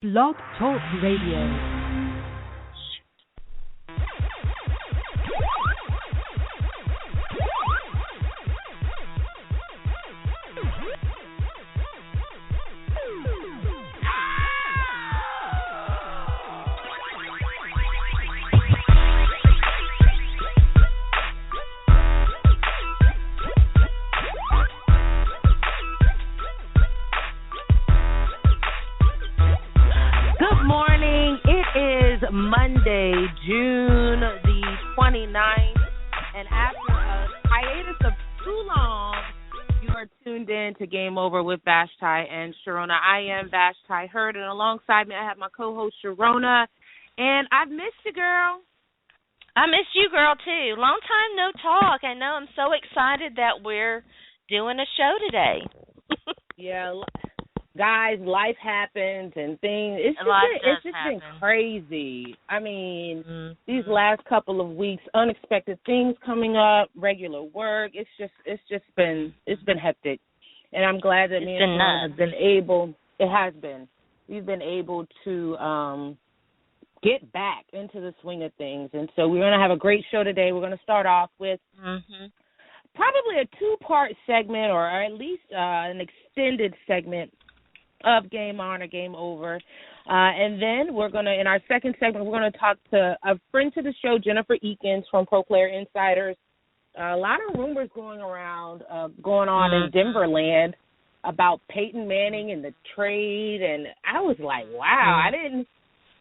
Blog Talk Radio. Monday, June the 29th, and after a hiatus of too long, you are tuned in to Game Over with Vashti and Sharona. I am Vashti Hurd, and alongside me I have my co-host Sharona, and I've missed you, girl. I missed you, girl, too. Long time no talk. I know. I'm so excited that we're doing a show today. Yeah, guys, life happens and things. It's just been crazy. I mean, these last couple of weeks, unexpected things coming up, regular work. It's just been hectic, and I'm glad that me and Sean have been able. It has been. We've been able to get back into the swing of things, and so we're going to have a great show today. We're going to start off with probably a two-part segment, or at least an extended segment of Game On or Game Over. And then we're going to, in our second segment, we're going to talk to a friend to the show, Jennifer Eakins from Pro Player Insiders. A lot of rumors going on in Denver land about Peyton Manning and the trade, and I was like, wow, it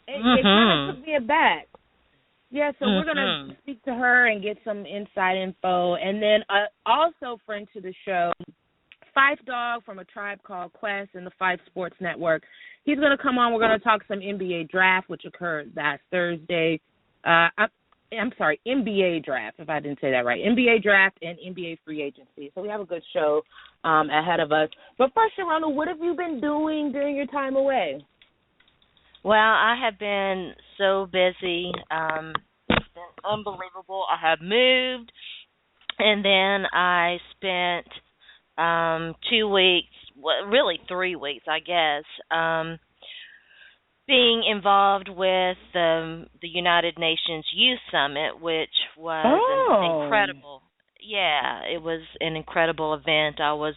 kind of took me aback. Yeah, so we're going to speak to her and get some inside info. And then also friend to the show, Phife Dog from A Tribe Called Quest and the Phife Sports Network. He's going to come on. We're going to talk some NBA draft, which occurred last Thursday. I'm sorry, NBA draft, if I didn't say that right. NBA draft and NBA free agency. So we have a good show ahead of us. But first, Sharona, what have you been doing during your time away? Well, I have been so busy. It's been unbelievable. I have moved, and then I spent 2 weeks, well, really 3 weeks, I guess, being involved with the United Nations Youth Summit, which was incredible. Yeah, it was an incredible event. I was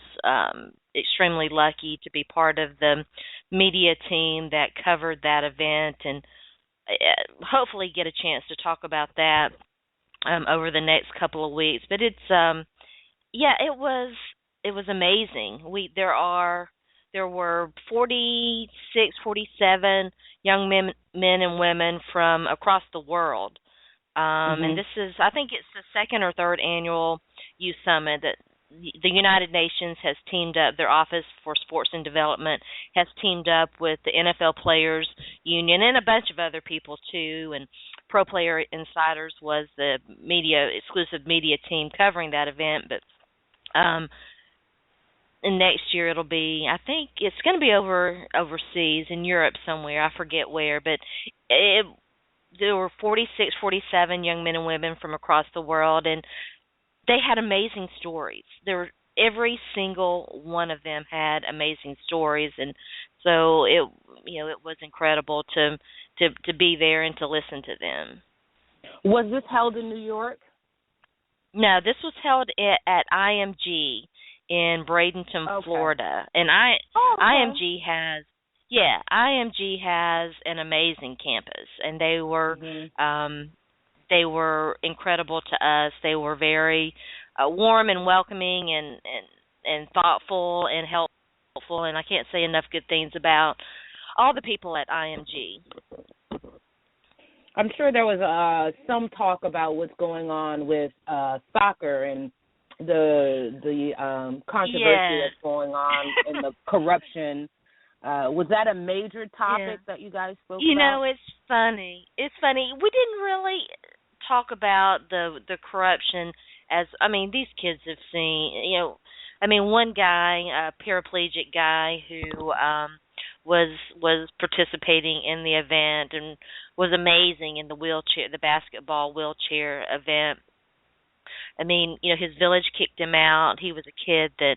extremely lucky to be part of the media team that covered that event, and hopefully get a chance to talk about that over the next couple of weeks. But it's it was amazing. There were 46, 47 young men and women from across the world. And this is, I think it's the second or third annual Youth Summit that the United Nations has teamed up, their Office for Sports and Development has teamed up with the NFL Players Union and a bunch of other people too. And Pro Player Insiders was the exclusive media team covering that event. But and next year it'll be, I think it's going to be overseas in Europe somewhere. I forget where, but there were 46, 47 young men and women from across the world, and they had amazing stories. Every single one of them had amazing stories, and so it was incredible to be there and to listen to them. Was this held in New York? No, this was held at IMG in Bradenton, Florida, and IMG has an amazing campus, and they were incredible to us. They were very warm and welcoming and thoughtful and helpful, and I can't say enough good things about all the people at IMG. I'm sure there was some talk about what's going on with soccer and the controversy that's going on and the corruption. Was that a major topic that you guys spoke about? It's funny. We didn't really talk about the corruption these kids have seen, one guy, a paraplegic guy who was participating in the event and was amazing in the basketball wheelchair event. His village kicked him out. He was a kid that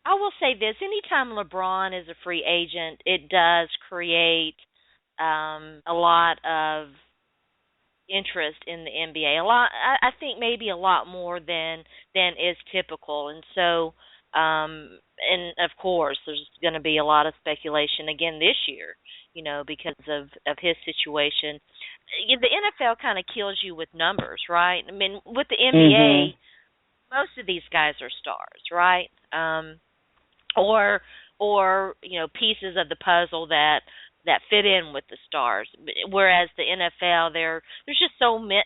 I will say this: anytime LeBron is a free agent, it does create a lot of interest in the NBA. A lot, I think, maybe a lot more than is typical, and so, and of course, there's going to be a lot of speculation again this year, because of his situation. The NFL kind of kills you with numbers, right? I mean, with the NBA, most of these guys are stars, right? Or pieces of the puzzle that fit in with the stars. Whereas the NFL, there's just so much,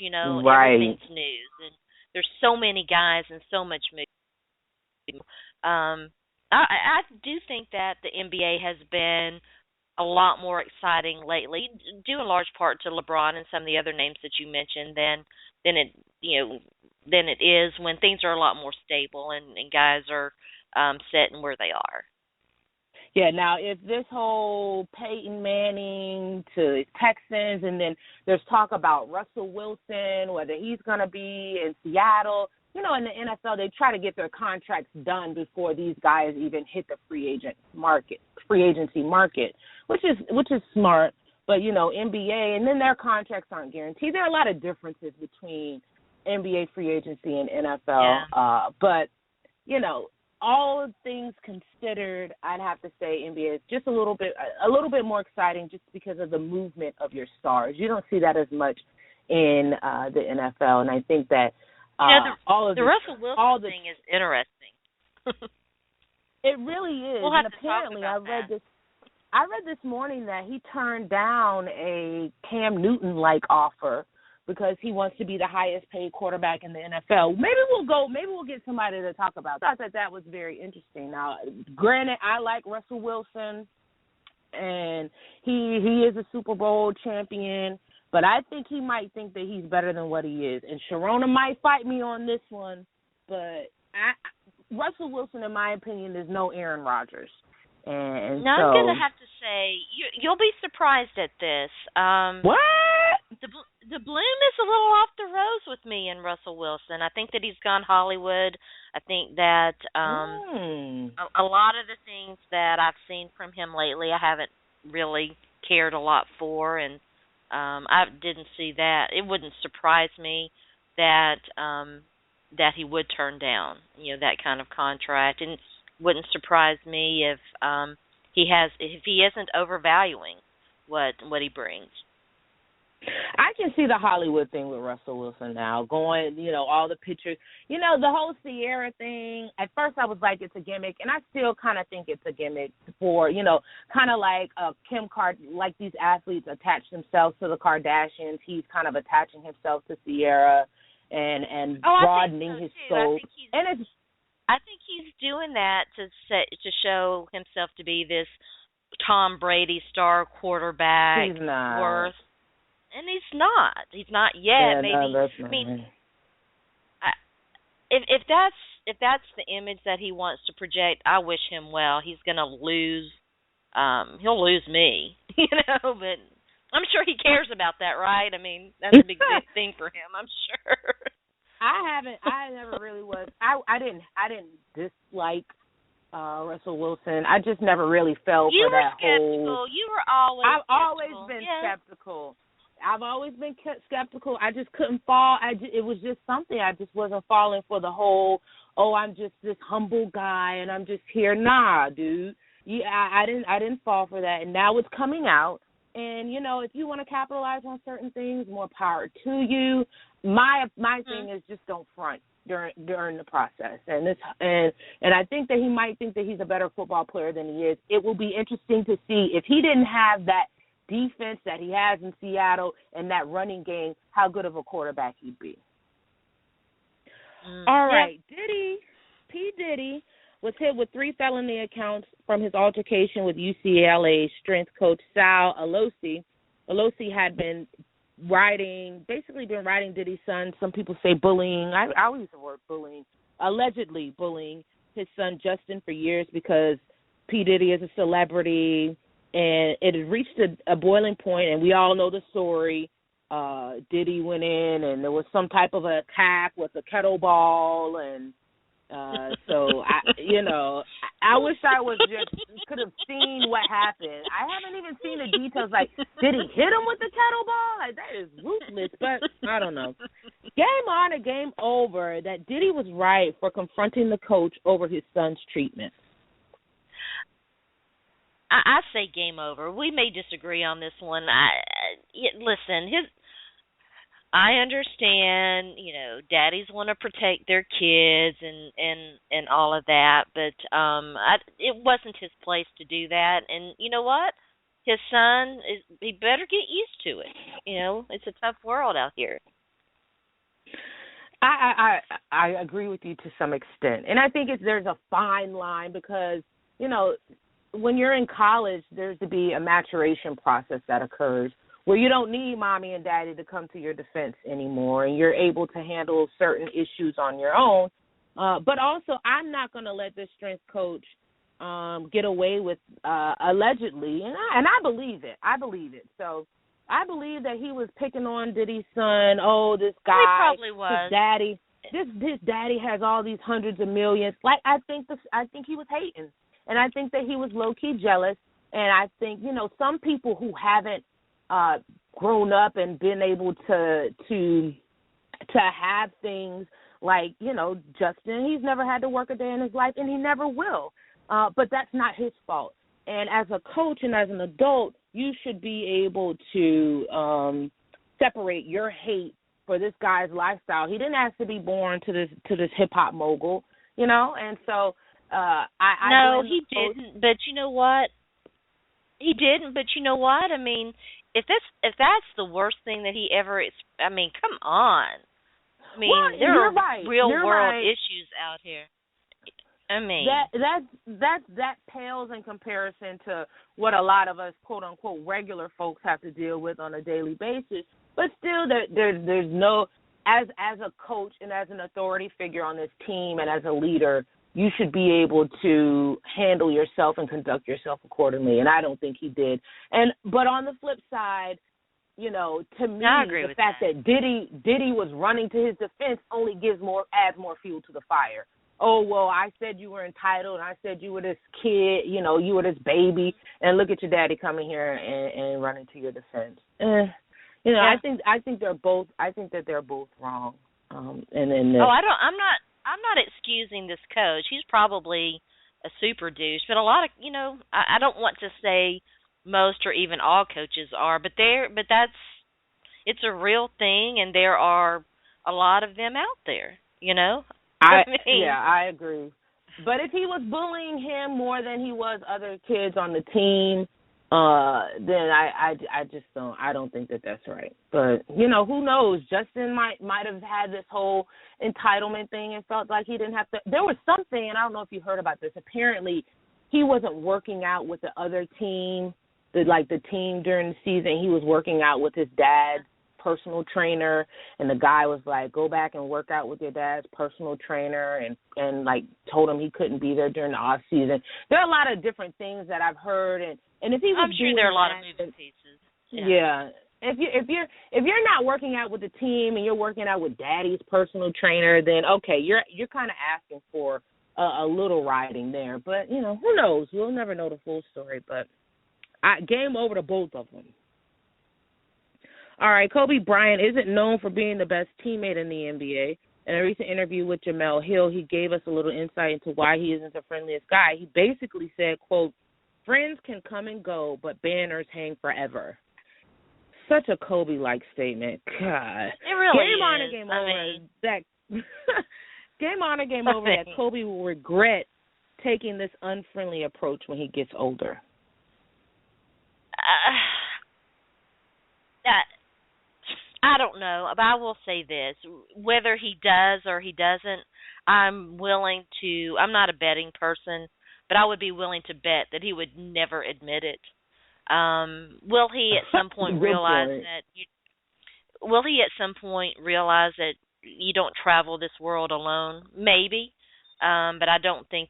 Right. everything's news, and there's so many guys and so much movement. I do think that the NBA has been a lot more exciting lately, due in large part to LeBron and some of the other names that you mentioned, than it is when things are a lot more stable and guys are set in where they are. Yeah, now if this whole Peyton Manning to Texans, and then there's talk about Russell Wilson, whether he's going to be in Seattle. In the NFL, they try to get their contracts done before these guys even hit the free agency market, which is smart. But NBA, and then their contracts aren't guaranteed. There are a lot of differences between NBA free agency and NFL. Yeah. But all things considered, I'd have to say NBA is just a little bit more exciting, just because of the movement of your stars. You don't see that as much in the NFL, and I think that the Russell Wilson thing is interesting. It really is. We'll have and to apparently, talk about I read this morning that he turned down a Cam Newton-like offer because he wants to be the highest paid quarterback in the NFL. Maybe we'll get somebody to talk about that. I thought that was very interesting. Now, granted, I like Russell Wilson, and he is a Super Bowl champion, but I think he might think that he's better than what he is. And Sharona might fight me on this one, but Russell Wilson, in my opinion, is no Aaron Rodgers. And now, I'm going to have to say, you'll be surprised at this. What? The bloom is a little off the rose with me and Russell Wilson. I think that he's gone Hollywood. I think that a lot of the things that I've seen from him lately, I haven't really cared a lot for, and I didn't see that. It wouldn't surprise me that he would turn down, that kind of contract, and wouldn't surprise me if he isn't overvaluing what he brings. I can see the Hollywood thing with Russell Wilson now, going, all the pictures. The whole Sierra thing, at first I was like, it's a gimmick, and I still kind of think it's a gimmick for, kind of like like these athletes attach themselves to the Kardashians. He's kind of attaching himself to Sierra and broadening his scope. I think he's doing that to show himself to be this Tom Brady star quarterback. He's not. And he's not. He's not yet. Yeah, maybe. No, that's not. I mean, if that's the image that he wants to project, I wish him well. He's gonna lose. He'll lose me, But I'm sure he cares about that, right? I mean, that's a big thing for him. I'm sure. I never really was. I didn't dislike Russell Wilson. I just never really fell for that whole. You were always. I've always been skeptical. I've always been skeptical. I just couldn't fall. It was just something. I just wasn't falling for the whole, I'm just this humble guy and I'm just here. Nah, dude. I didn't fall for that. And now it's coming out. And, if you want to capitalize on certain things, more power to you. My thing is just don't front during the process. And I think that he might think that he's a better football player than he is. It will be interesting to see if he didn't have that defense that he has in Seattle and that running game, how good of a quarterback he'd be. All right. P. Diddy was hit with 3 felony accounts from his altercation with UCLA strength coach Sal Alosi. Alosi had been riding Diddy's son. Some people say bullying. I always use the word bullying. Allegedly bullying his son Justin for years because P. Diddy is a celebrity. And it had reached a boiling point, and we all know the story. Diddy went in, and there was some type of attack with a kettlebell, and So I wish I was just could have seen what happened. I haven't even seen the details. Like, did he hit him with the kettlebell? Like, that is ruthless. But I don't know. Game on or game over that Diddy was right for confronting the coach over his son's treatment. I say game over. We may disagree on this one. Listen, I understand, daddies want to protect their kids and all of that, but it wasn't his place to do that. And you know what? His son he better get used to it. It's a tough world out here. I agree with you to some extent, and I think there's a fine line because when you're in college, there's to be a maturation process that occurs where you don't need mommy and daddy to come to your defense anymore, and you're able to handle certain issues on your own. But also, I'm not going to let this strength coach get away with allegedly, and I believe it. So I believe that he was picking on Diddy's son. Oh, this guy, he probably was. His daddy. His daddy has all these hundreds of millions. Like I think he was hating, and I think that he was low key jealous. And I think some people who haven't grown up and been able to have things like Justin, he's never had to work a day in his life, and he never will. But that's not his fault. And as a coach and as an adult, you should be able to separate your hate for this guy's lifestyle. He didn't ask to be born to this hip hop mogul, and so he didn't. But you know what? He didn't. But you know what? I mean, if that's the worst thing that he ever I mean, come on. I mean, there are real world issues out here. I mean, that pales in comparison to what a lot of us quote unquote regular folks have to deal with on a daily basis. But still, there's no as a coach and as an authority figure on this team and as a leader, you should be able to handle yourself and conduct yourself accordingly. And I don't think he did. But on the flip side, to me, the fact that Diddy was running to his defense only adds more fuel to the fire. Oh, well, I said you were entitled, and I said you were this kid, you were this baby, and look at your daddy coming here and running to your defense. I think they're both. I think that they're both wrong. I'm not excusing this coach. He's probably a super douche, but a lot of I don't want to say most or even all coaches are, but it's a real thing, and there are a lot of them out there. I agree. But if he was bullying him more than he was other kids on the team, then I don't think that that's right. But who knows? Justin might have had this whole entitlement thing and felt like he didn't have to. There was something, and I don't know if you heard about this. Apparently, he wasn't working out with the other team, the team during the season. He was working out with his dad's personal trainer, and the guy was like, go back and work out with your dad's personal trainer, and like told him he couldn't be there during the off season. There are a lot of different things that I've heard, and if he was, I'm sure there are a lot of moving pieces. Yeah. If you're not working out with the team and you're working out with daddy's personal trainer, then okay, you're kind of asking for a little riding there. But who knows? We'll never know the full story. But game over to both of them. All right, Kobe Bryant isn't known for being the best teammate in the NBA. In a recent interview with Jamel Hill, he gave us a little insight into why he isn't the friendliest guy. He basically said, quote, friends can come and go, but banners hang forever. Such a Kobe-like statement. God. It really game on or game over. Game on or game over that Kobe will regret taking this unfriendly approach when he gets older. I don't know, but I will say this. Whether he does or he doesn't, I'm not a betting person, but I would be willing to bet that he would never admit it. Will he at some point realize that you don't travel this world alone? Maybe. But I don't think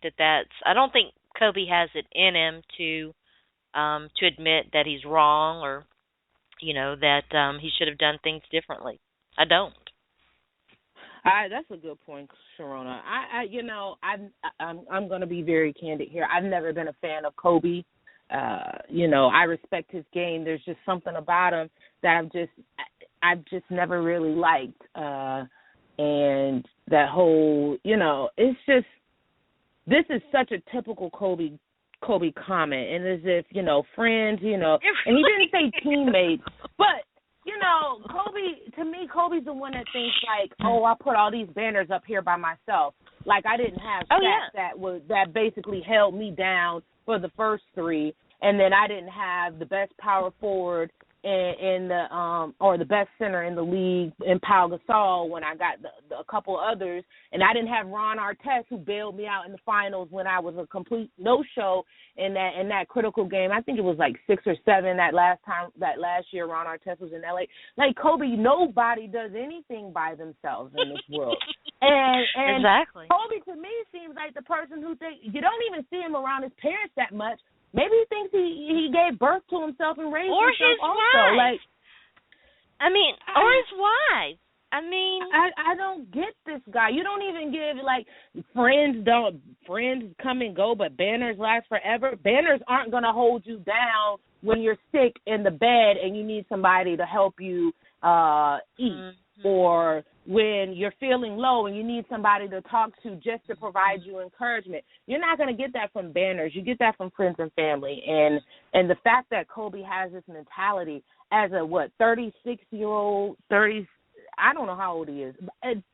I don't think Kobe has it in him to admit that he's wrong or that he should have done things differently. I don't. That's a good point, Sharona. I'm going to be very candid here. I've never been a fan of Kobe. I respect his game. There's just something about him that I've just never really liked. And that whole, it's just, this is such a typical Kobe comment, and as if, friends, and he didn't say teammates, but Kobe's the one that thinks like, oh, I put all these banners up here by myself. Like I didn't have stats that basically held me down for the first three, and then I didn't have the best power forward in the or the best center in the league in Pau Gasol when I got a couple others, and I didn't have Ron Artest who bailed me out in the finals when I was a complete no-show in that critical game. I think it was like 6 or 7 that last year Ron Artest was in LA. Like Kobe, nobody does anything by themselves in this world. And exactly. Kobe to me seems like the person who you don't even see him around his parents that much. Maybe he thinks he gave birth to himself and raised or himself his also. Wife. Like, or his wife. I don't get this guy. You don't even give friends come and go, but banners last forever. Banners aren't going to hold you down when you're sick in the bed and you need somebody to help you eat, or when you're feeling low and you need somebody to talk to just to provide you encouragement. You're not going to get that from banners. You get that from friends and family. And the fact that Kobe has this mentality as a 36-year-old, I don't know how old he is.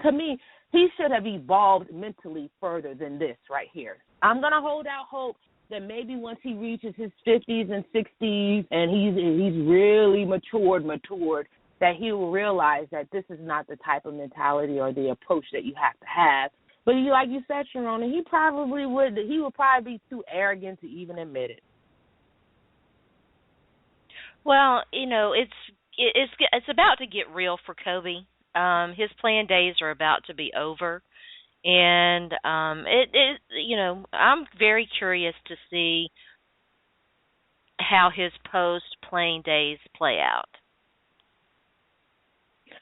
To me, he should have evolved mentally further than this right here. I'm going to hold out hope that maybe once he reaches his 50s and 60s and he's really matured, that he will realize that this is not the type of mentality or the approach that you have to have. But like you said, Sharona, he would probably be too arrogant to even admit it. Well, it's about to get real for Kobe. His playing days are about to be over, and I'm very curious to see how his post-playing days play out.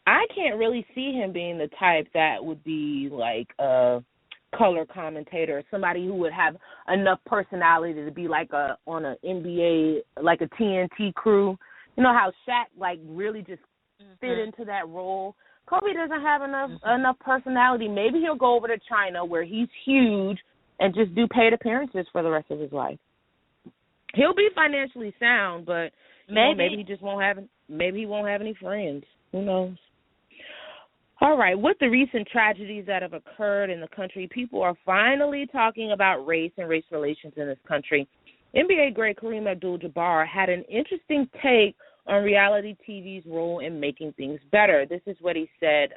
I can't really see him being the type that would be like a color commentator, somebody who would have enough personality to be like on an NBA, like a TNT crew. You know how Shaq like really just fit into that role. Kobe doesn't have enough personality. Maybe he'll go over to China where he's huge and just do paid appearances for the rest of his life. He'll be financially sound, but maybe he just won't have. Maybe he won't have any friends. Who knows? All right, with the recent tragedies that have occurred in the country, people are finally talking about race and race relations in this country. NBA great Kareem Abdul-Jabbar had an interesting take on reality TV's role in making things better. This is what he said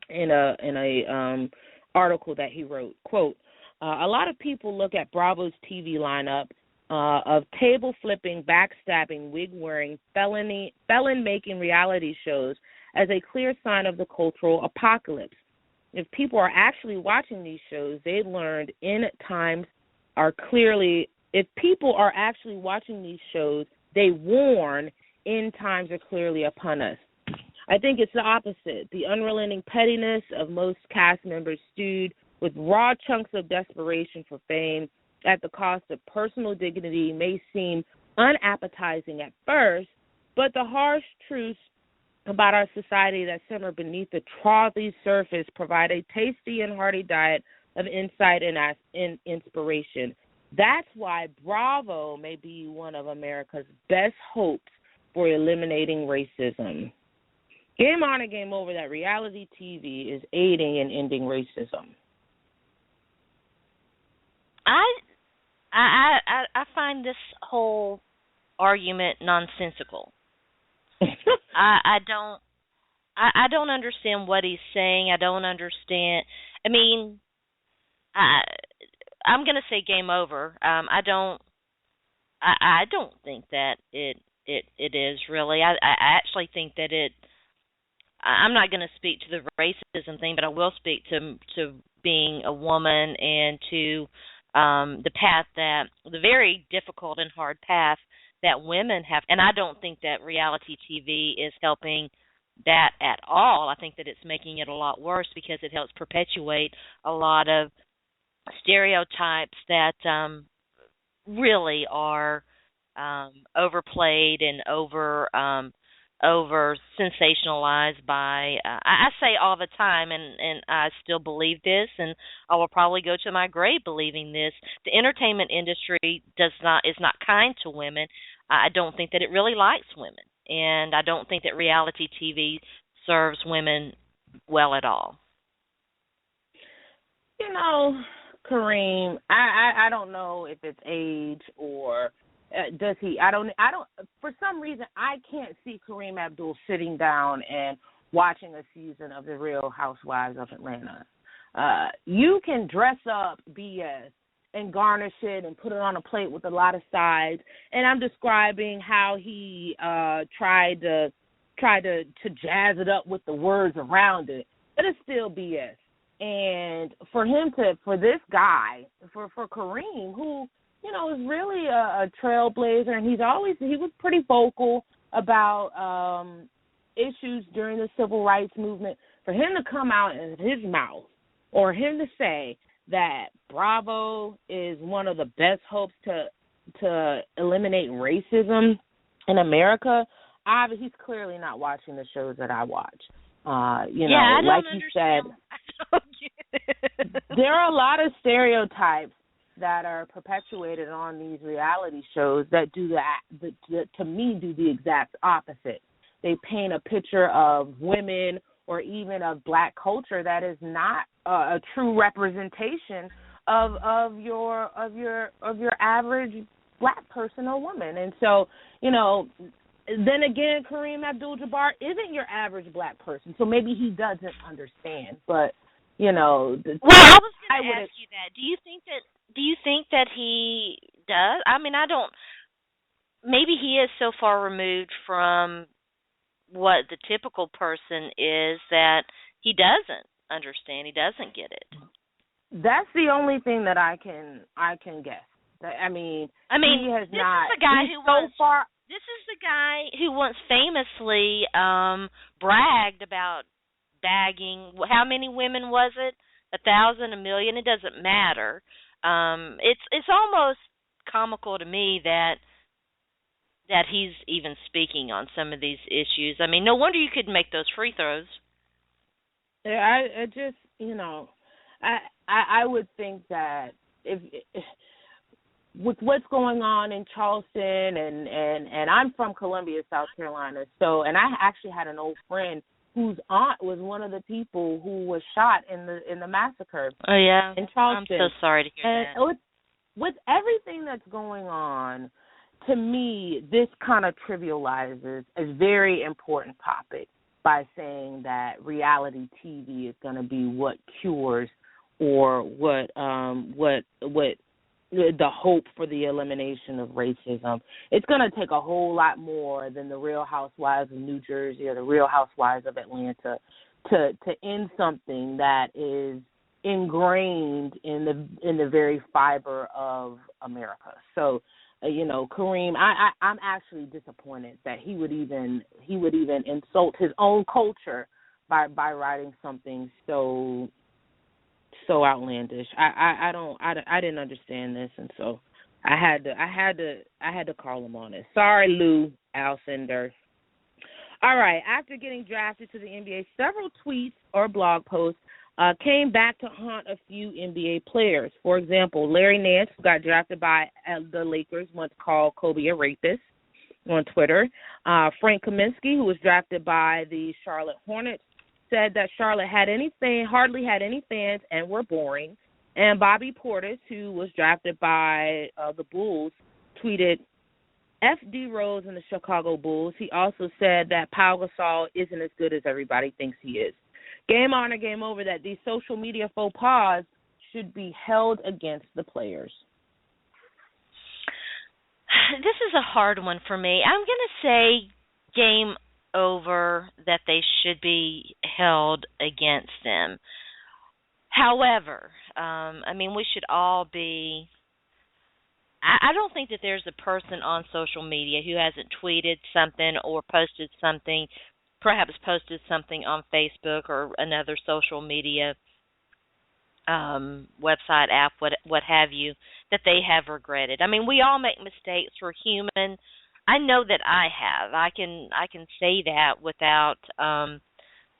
in a article that he wrote. Quote, a lot of people look at Bravo's TV lineup of table-flipping, backstabbing, wig-wearing, felon-making reality shows as a clear sign of the cultural apocalypse. If people are actually watching these shows, they learned if people are actually watching these shows, they warn end times are clearly upon us. I think it's the opposite. The unrelenting pettiness of most cast members stewed with raw chunks of desperation for fame at the cost of personal dignity may seem unappetizing at first, but the harsh truths about our society that simmer beneath the frothy surface provide a tasty and hearty diet of insight and inspiration. That's why Bravo may be one of America's best hopes for eliminating racism. Game on and game over that reality TV is aiding in ending racism. I find this whole argument nonsensical. I don't understand what he's saying. I don't understand. I mean, I'm going to say game over. I don't think that it is really. I actually think that I'm not going to speak to the racism thing, but I will speak to being a woman and to the very difficult and hard path that women have. And I don't think that reality TV is helping that at all. I think that it's making it a lot worse because it helps perpetuate a lot of stereotypes that really are overplayed and over sensationalized by I say all the time, and I still believe this, and I will probably go to my grave believing this. The entertainment industry is not kind to women. I don't think that it really likes women, and I don't think that reality TV serves women well at all. You know, Kareem, I don't know if it's age or does he. I don't. For some reason, I can't see Kareem Abdul sitting down and watching a season of The Real Housewives of Atlanta. You can dress up BS and garnish it and put it on a plate with a lot of sides. And I'm describing how he tried to jazz it up with the words around it, but it's still BS. And for this guy, for Kareem, who, you know, is really a trailblazer, and he was pretty vocal about issues during the civil rights movement, for him to come out in his mouth, or him to say that Bravo is one of the best hopes to eliminate racism in America, he's clearly not watching the shows that I watch. Like you said, there are a lot of stereotypes that are perpetuated on these reality shows that do to me do the exact opposite. They paint a picture of women or even of black culture that is not a true representation of your average black person or woman. And so, you know, then again, Kareem Abdul-Jabbar isn't your average black person, so maybe he doesn't understand. But, you know, I was going to ask you that. Do you think that he does? I mean, I don't. Maybe he is so far removed from what the typical person is that he doesn't understand. He doesn't get it. That's the only thing that I can guess. I mean, he has this not. Is the guy he's who so once, far. This is the guy who once famously bragged about bagging. How many women was it? 1,000, 1,000,000. It doesn't matter. It's almost comical to me that he's even speaking on some of these issues. I mean, no wonder you couldn't make those free throws. Yeah, I just, you know, I would think that if with what's going on in Charleston, and I'm from Columbia, South Carolina, so, and I actually had an old friend whose aunt was one of the people who was shot in the massacre. Oh yeah, in Charleston. I'm so sorry to hear that. And with everything that's going on, to me, this kind of trivializes a very important topic by saying that reality TV is going to be what cures or what the hope for the elimination of racism. It's going to take a whole lot more than the Real Housewives of New Jersey or the Real Housewives of Atlanta to end something that is ingrained in the very fiber of America. So, you know, Kareem, I'm actually disappointed that he would even insult his own culture by writing something so outlandish. I didn't understand this, and so I had to call him on it. Sorry, Lou Alcindor. All right. After getting drafted to the NBA, several tweets or blog posts came back to haunt a few NBA players. For example, Larry Nance, who got drafted by the Lakers, once called Kobe a rapist on Twitter. Frank Kaminsky, who was drafted by the Charlotte Hornets, said that Charlotte hardly had any fans and were boring. And Bobby Portis, who was drafted by the Bulls, tweeted, F. D. Rose and the Chicago Bulls. He also said that Pau Gasol isn't as good as everybody thinks he is. Game on or game over that these social media faux pas should be held against the players. This is a hard one for me. I'm going to say game over that they should be held against them. However, I mean, we should all be... I don't think that there's a person on social media who hasn't tweeted something or posted something perhaps posted something on Facebook or another social media website, app, what have you, that they have regretted. I mean, we all make mistakes. We're human. I know that I have. I can say that without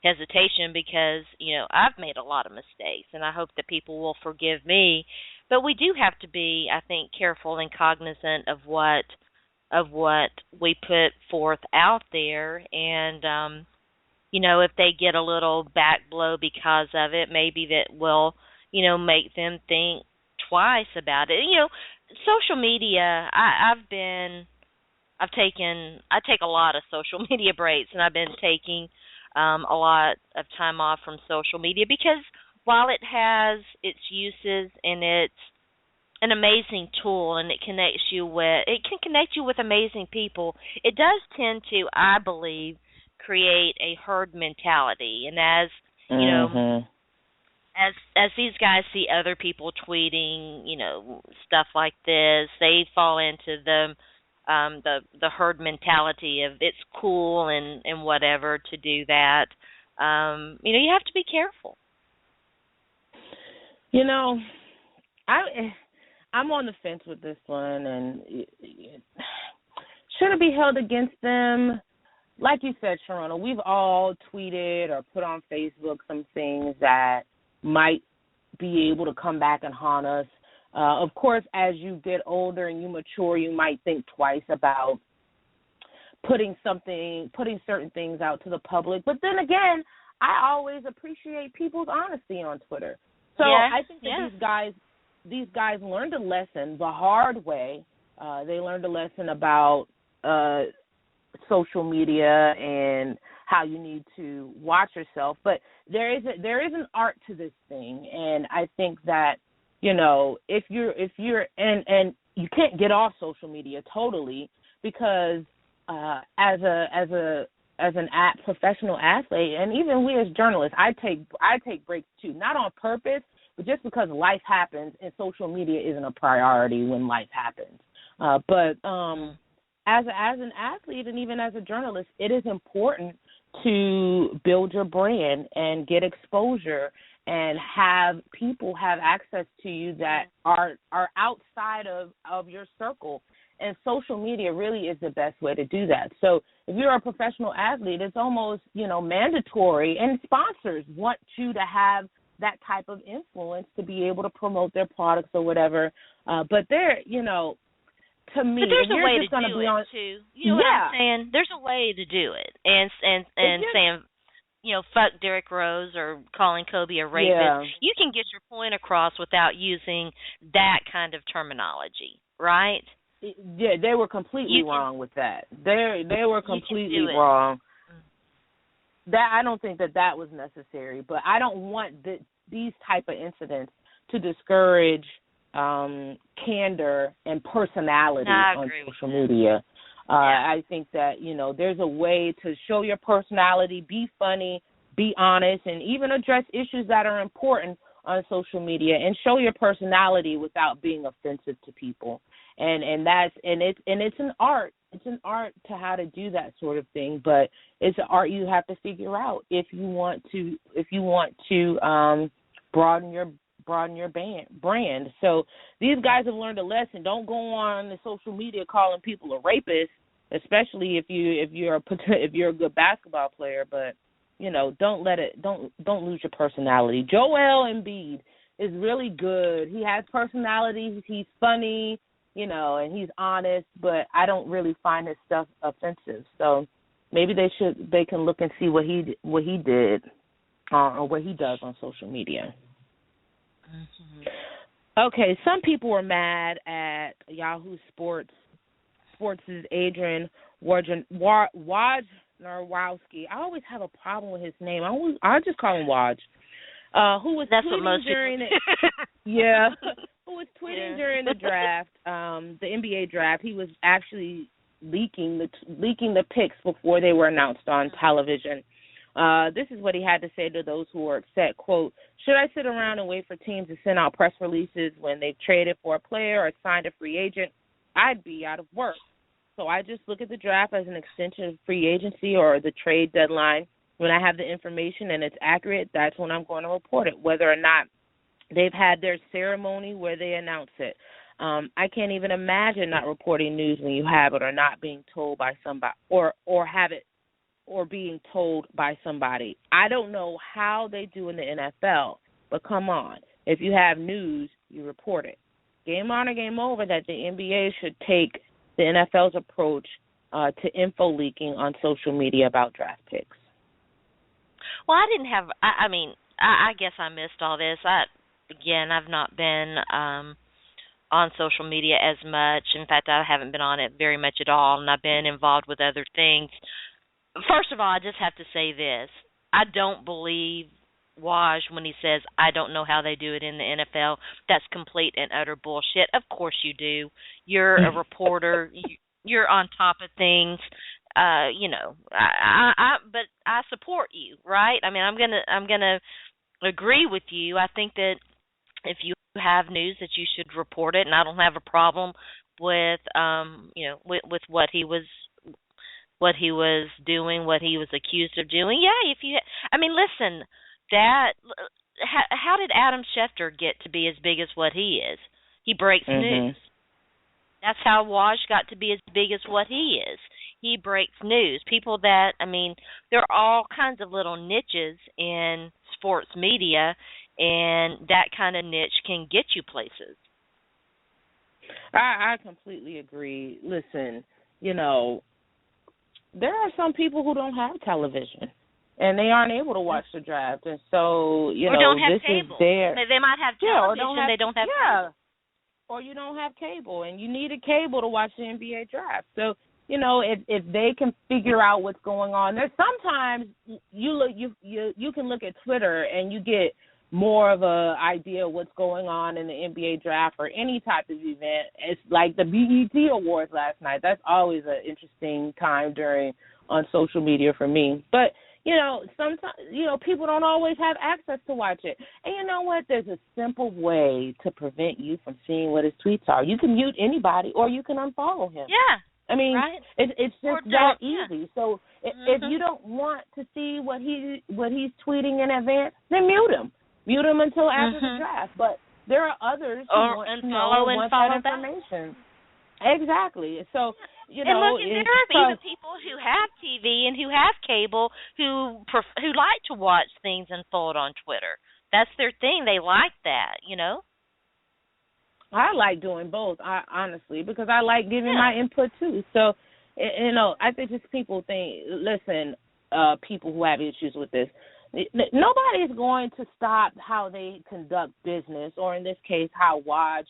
hesitation because, I've made a lot of mistakes, and I hope that people will forgive me. But we do have to be, I think, careful and cognizant of what we put forth out there, and if they get a little back blow because of it, maybe that will, make them think twice about it. Social media, I take a lot of social media breaks, and I've been taking a lot of time off from social media because while it has its uses and it's an amazing tool and it can connect you with amazing people, it does tend to, I believe, create a herd mentality. And as as these guys see other people tweeting, stuff like this, they fall into the herd mentality of it's cool and whatever to do that. You have to be careful. I'm on the fence with this one, and should it be held against them? Like you said, Sharona, we've all tweeted or put on Facebook some things that might be able to come back and haunt us. Of course, as you get older and you mature, you might think twice about putting certain things out to the public. But then again, I always appreciate people's honesty on Twitter. So I think that these guys learned a lesson the hard way. They learned a lesson about social media and how you need to watch yourself. But there is an art to this thing, and I think that if you're and you can't get off social media totally because as an professional athlete, and even we as journalists, I take breaks too, not on purpose, but just because life happens and social media isn't a priority when life happens. But as an athlete and even as a journalist, it is important to build your brand and get exposure and have people have access to you that are outside of your circle. And social media really is the best way to do that. So if you're a professional athlete, it's almost, mandatory, and sponsors want you to have that type of influence to be able to promote their products or whatever. But to me, but there's a way to do it too. You know what I'm saying? There's a way to do it, and saying, fuck Derrick Rose or calling Kobe a rapist. Yeah. You can get your point across without using that kind of terminology, right? Yeah, they were completely wrong with that. They were completely wrong. That I don't think that was necessary, but I don't want these type of incidents to discourage candor and personality on social media. I think that, there's a way to show your personality, be funny, be honest, and even address issues that are important on social media and show your personality without being offensive to people. And it's an art. It's an art to how to do that sort of thing, but it's an art you have to figure out if you want to broaden your brand. So these guys have learned a lesson. Don't go on the social media calling people a rapist, especially if you're a good basketball player. But don't lose your personality. Joel Embiid is really good. He has personality. He's funny, and he's honest. But I don't really find his stuff offensive. So maybe they can look and see what he did or what he does on social media. Mm-hmm. Okay, some people were mad at Yahoo Sports' Adrian Wojnarowski. I always have a problem with his name. I just call him Woj. Who was tweeting during who was tweeting during the draft, the NBA draft. He was actually leaking the picks before they were announced on television. This is what he had to say to those who were upset. Quote, "Should I sit around and wait for teams to send out press releases when they've traded for a player or signed a free agent? I'd be out of work." So I just look at the draft as an extension of free agency or the trade deadline. When I have the information and it's accurate, that's when I'm going to report it, whether or not they've had their ceremony where they announce it. I can't even imagine not reporting news when you have it or not being told by somebody or have it or being told by somebody. I don't know how they do in the NFL, but come on. If you have news, you report it. Game on or game over that the NBA should take the NFL's approach to info leaking on social media about draft picks. Well, I didn't have, I guess I missed all this. I've not been on social media as much. In fact, I haven't been on it very much at all, and I've been involved with other things. First of all, I just have to say this. I don't believe Waj when he says, I don't know how they do it in the NFL. That's complete and utter bullshit. Of course you do. You're a reporter. You're on top of things. But I support you, right? I mean, I'm gonna agree with you. I think that if you have news that you should report it, and I don't have a problem with with what he was doing, what he was accused of doing. Yeah, listen, that how did Adam Schefter get to be as big as what he is? He breaks news. That's how Waj got to be as big as what he is. He breaks news. People that, there are all kinds of little niches in sports media, and that kind of niche can get you places. I completely agree. Listen, there are some people who don't have television, and they aren't able to watch the draft, and so, or don't have this cable. is their... They might have television, they don't have cable. Or you don't have cable, and you need a cable to watch the NBA draft. So, if they can figure out what's going on, there's sometimes you can look at Twitter and you get more of a idea of what's going on in the NBA draft or any type of event. It's like the BET Awards last night. That's always an interesting time on social media for me. But sometimes, people don't always have access to watch it. And you know what? There's a simple way to prevent you from seeing what his tweets are. You can mute anybody or you can unfollow him. Yeah. Right? It's just that easy. So if you don't want to see what he's tweeting in advance, then mute him. Mute him until after the draft. But there are others who want to know that information. Exactly. So, and look, there are even people who have TV and who have cable who like to watch things unfold on Twitter. That's their thing. They like that, I like doing both, honestly, because I like giving my input too. So, I think just people think, listen, people who have issues with this, nobody is going to stop how they conduct business, or in this case, how Waj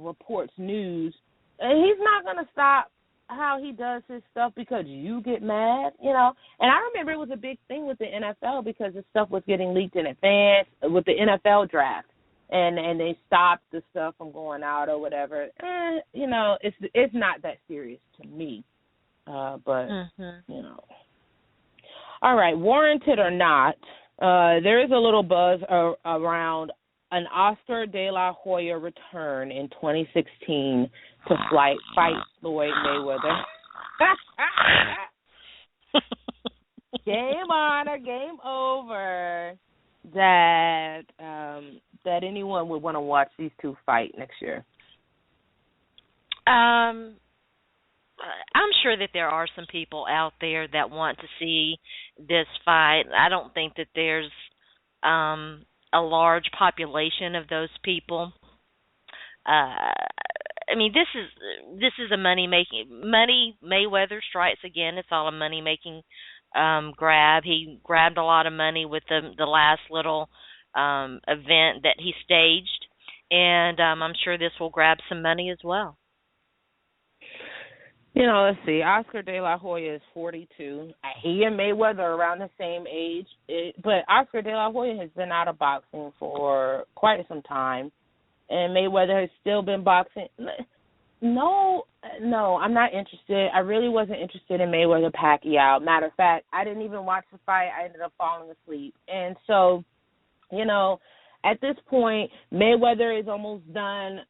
reports news. And he's not going to stop how he does his stuff because you get mad, And I remember it was a big thing with the NFL because the stuff was getting leaked in advance with the NFL draft. And they stopped the stuff from going out or whatever. It's not that serious to me. But. All right, warranted or not, there is a little buzz around an Oscar de la Hoya return in 2016 to fight Floyd Mayweather. Game on or game over that anyone would want to watch these two fight next year? I'm sure that there are some people out there that want to see this fight. I don't think that there's a large population of those people. This is a money Mayweather strikes again. It's all a money making grab. He grabbed a lot of money with the last little event that he staged, and I'm sure this will grab some money as well. Let's see. Oscar de la Hoya is 42. He and Mayweather are around the same age, but Oscar de la Hoya has been out of boxing for quite some time, and Mayweather has still been boxing. No, I'm not interested. I really wasn't interested in Mayweather-Pacquiao. Matter of fact, I didn't even watch the fight. I ended up falling asleep. And so, at this point, Mayweather is almost done.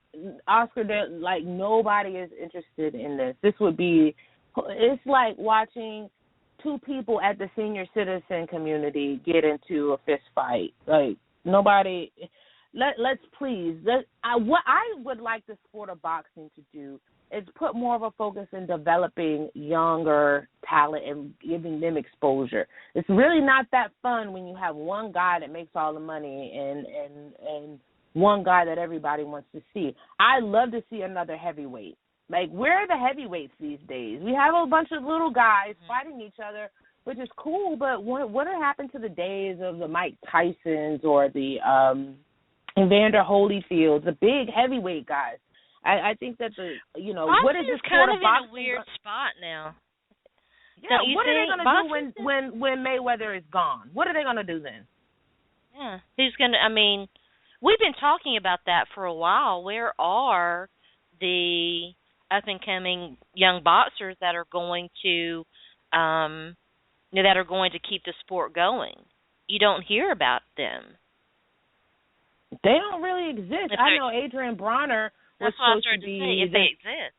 Oscar, nobody is interested in this. This would be it's like watching two people at the senior citizen community get into a fist fight. Like, nobody. Let's please. What I would like the sport of boxing to do is put more of a focus in developing younger talent and giving them exposure. It's really not that fun when you have one guy that makes all the money and one guy that everybody wants to see. I love to see another heavyweight. Like, where are the heavyweights these days? We have a bunch of little guys fighting each other, which is cool, but what happened to the days of the Mike Tysons or the Evander Holyfields, the big heavyweight guys? I think that what is this kind of in a weird spot now. Yeah, what are they going to do when Mayweather is gone? What are they going to do then? Yeah, who's going to? I mean, we've been talking about that for a while. Where are the up and coming young boxers that are going to keep the sport going? You don't hear about them. They don't really exist. I know Adrian Bronner was supposed to be. If they exist.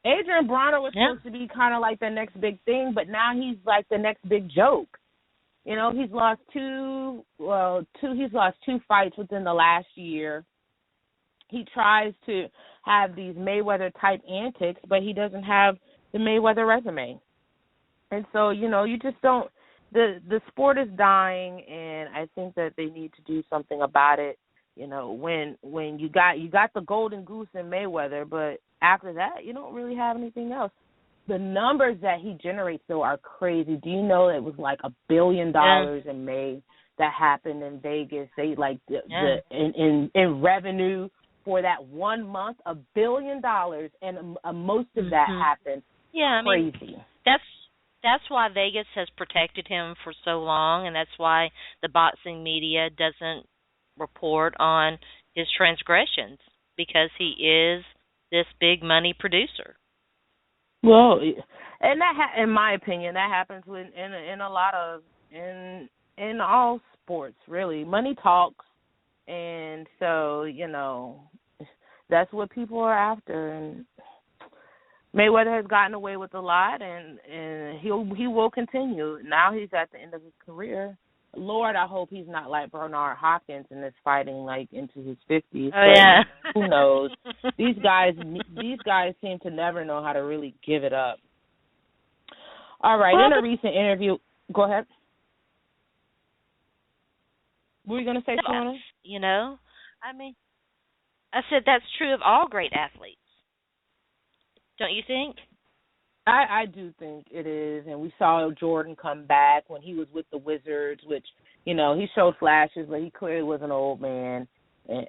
Adrian Bronner was supposed to be kind of like the next big thing, but now he's like the next big joke. You know, he's lost two fights within the last year. He tries to have these Mayweather-type antics, but he doesn't have the Mayweather resume. And so, you just don't – the sport is dying, and I think that they need to do something about it. When you got the golden goose in Mayweather, but after that, you don't really have anything else. The numbers that he generates, though, are crazy. Do you know it was like $1 billion in May that happened in Vegas? They in revenue for that 1 month, $1 billion, and most of that happened. Yeah, crazy. I mean, that's why Vegas has protected him for so long, and that's why the boxing media doesn't report on his transgressions, because he is this big money producer. Well, and in my opinion, that happens in a lot of in all sports, really. Money talks, and so that's what people are after. And Mayweather has gotten away with a lot, and he will continue. Now he's at the end of his career. Lord, I hope he's not like Bernard Hopkins and is fighting like into his 50s. Oh, yeah. Who knows? These guys seem to never know how to really give it up. All right, in a recent interview, go ahead. What were you going to say, Sharona? I mean, I said that's true of all great athletes. Don't you think? I do think it is, and we saw Jordan come back when he was with the Wizards, which, he showed flashes, but he clearly was an old man. And,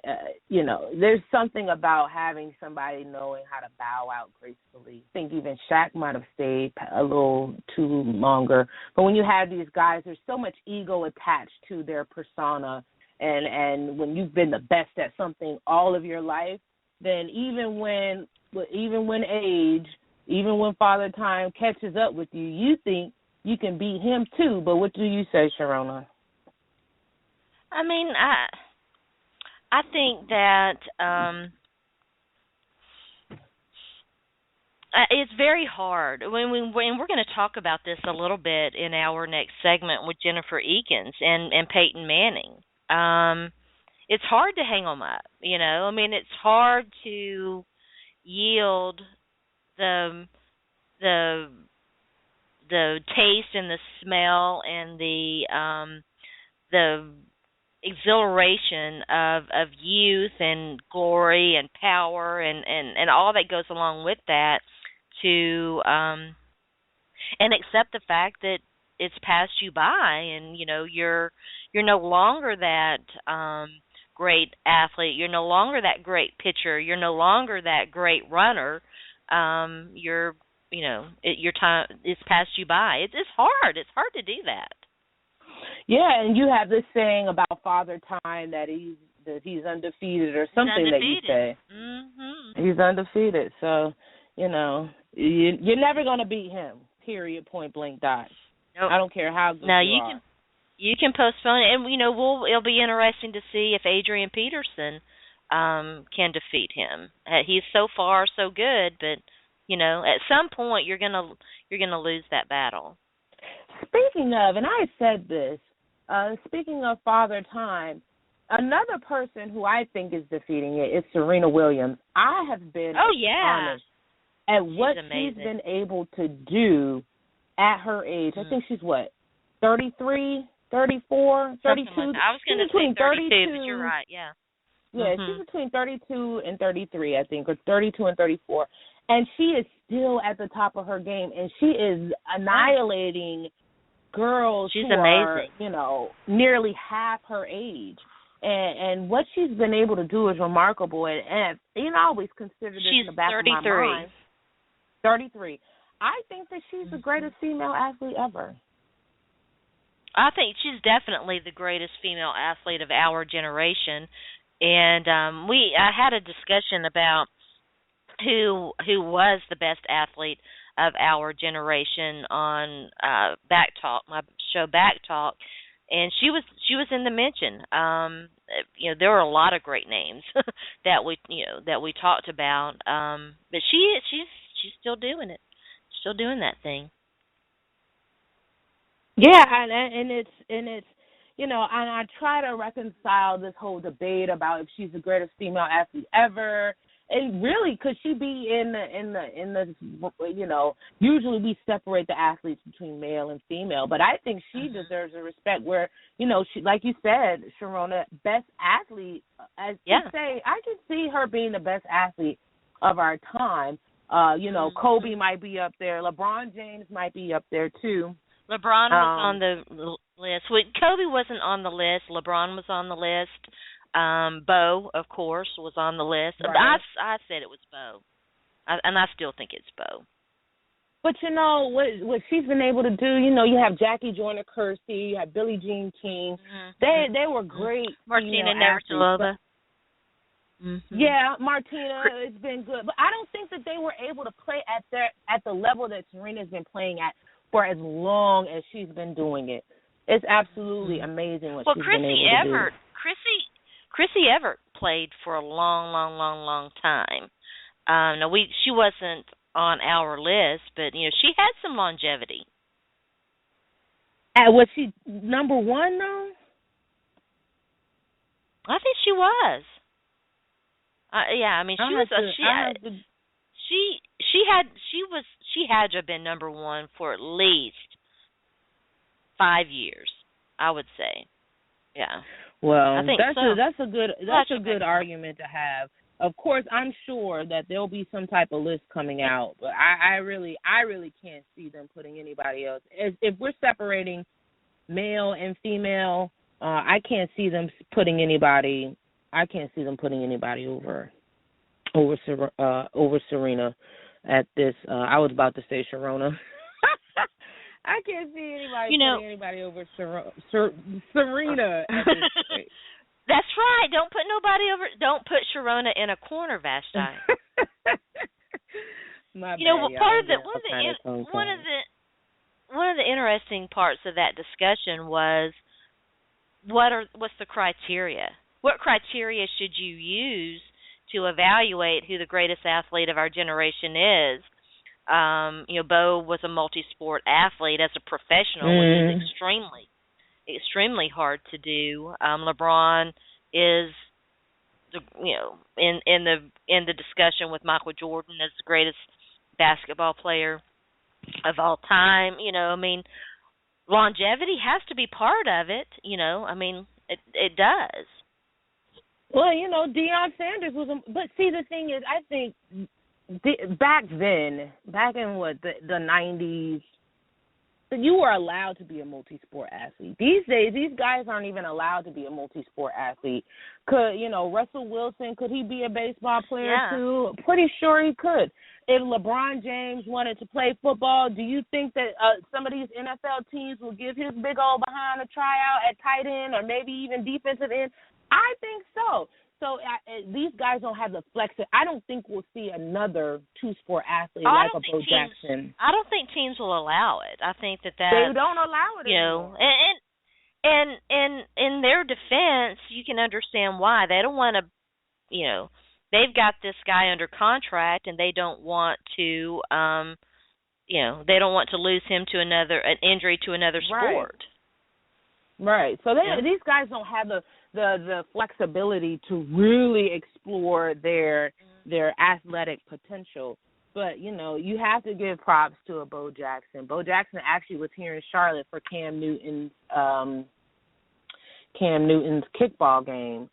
there's something about having somebody knowing how to bow out gracefully. I think even Shaq might have stayed a little too longer. But when you have these guys, there's so much ego attached to their persona, and when you've been the best at something all of your life, then even when Father Time catches up with you, you think you can beat him too. But what do you say, Sharona? I mean, I think that it's very hard. When we're going to talk about this a little bit in our next segment with Jennifer Eakins and Peyton Manning. It's hard to hang them up, I mean, it's hard to yield the taste and the smell and the exhilaration of youth and glory and power and all that goes along with that to and accept the fact that it's passed you by, and you're no longer that great athlete, you're no longer that great pitcher, you're no longer that great runner. Your time is passed you by. It's hard. It's hard to do that. Yeah, and you have this saying about Father Time that he's undefeated or something that you say. Mm-hmm. He's undefeated. So, you're never going to beat him. Period. Point blank. Dot. Nope. I don't care how good you are. You can postpone it, and it'll be interesting to see if Adrian Peterson can defeat him. He's so far so good, but At some point you're gonna lose that battle. Speaking of, and I said this, speaking of Father Time, another person who I think is defeating it is Serena Williams. I have been astonished at what she's been able to do at her age. I think she's 33, 34, 32. Like I was going to say 32, but you're right, yeah. Yeah, she's between 32 and 33, I think, or 32 and 34. And she is still at the top of her game, and she is annihilating girls who are, nearly half her age. And what she's been able to do is remarkable. And I always consider this in the back of my mind. 33. I think that she's the greatest female athlete ever. I think she's definitely the greatest female athlete of our generation. And I had a discussion about who was the best athlete of our generation on Back Talk, my show Back Talk, and she was in the mention. There were a lot of great names that we talked about, but she's still doing it, still doing that thing. Yeah, and it's and I try to reconcile this whole debate about if she's the greatest female athlete ever. And really, could she be in the usually we separate the athletes between male and female, but I think she deserves a respect where, she, like you said, Sharona, best athlete, as you say, I can see her being the best athlete of our time. Kobe might be up there. LeBron James might be up there, too. LeBron was on the list. Kobe wasn't on the list. LeBron was on the list. Bo, of course, was on the list. Right. I said it was Bo, and I still think it's Bo. But what she's been able to do, you have Jackie Joyner-Kersee, you have Billie Jean King. They were great. Martina Navratilova. Yeah, Martina has been good, but I don't think that they were able to play at the level that Serena's been playing at for as long as she's been doing it. It's absolutely amazing what she's been able to do. Chrissy Everett played for a long time. She wasn't on our list, but she had some longevity. Was she number one though? I think she was. She had to have been number one for at least 5 years, I would say. Yeah. Well, that's a good argument to have. Of course, I'm sure that there'll be some type of list coming out, but I really can't see them putting anybody else. If we're separating male and female, I can't see them putting anybody. I can't see them putting anybody over Serena at this. I was about to say Sharona. I can't see anybody putting anybody over Serena at this point. That's right. Don't put nobody over. Don't put Sharona in a corner, Vashti. One of the interesting parts of that discussion was what's the criteria? What criteria should you use to evaluate who the greatest athlete of our generation is? Bo was a multi-sport athlete as a professional, which is extremely hard to do. LeBron is in the discussion with Michael Jordan as the greatest basketball player of all time. Longevity has to be part of it. It does. Well, Deion Sanders was but see, the thing is, I think back in the 90s, you were allowed to be a multi-sport athlete. These days, these guys aren't even allowed to be a multi-sport athlete. Could, Russell Wilson, could he be a baseball player too? Pretty sure he could. If LeBron James wanted to play football, do you think that some of these NFL teams will give his big old behind a tryout at tight end or maybe even defensive end? I think so. So these guys don't have the flex. I don't think we'll see another two-sport athlete like a Bo Jackson. I don't think teams will allow it. I think that they don't allow it anymore. And in their defense, you can understand why. They don't want to, they've got this guy under contract, and they don't want to, they don't want to lose him to an injury to another sport. Right. So these guys don't have the flexibility to really explore their athletic potential. But, you have to give props to a Bo Jackson. Bo Jackson actually was here in Charlotte for Cam Newton's kickball game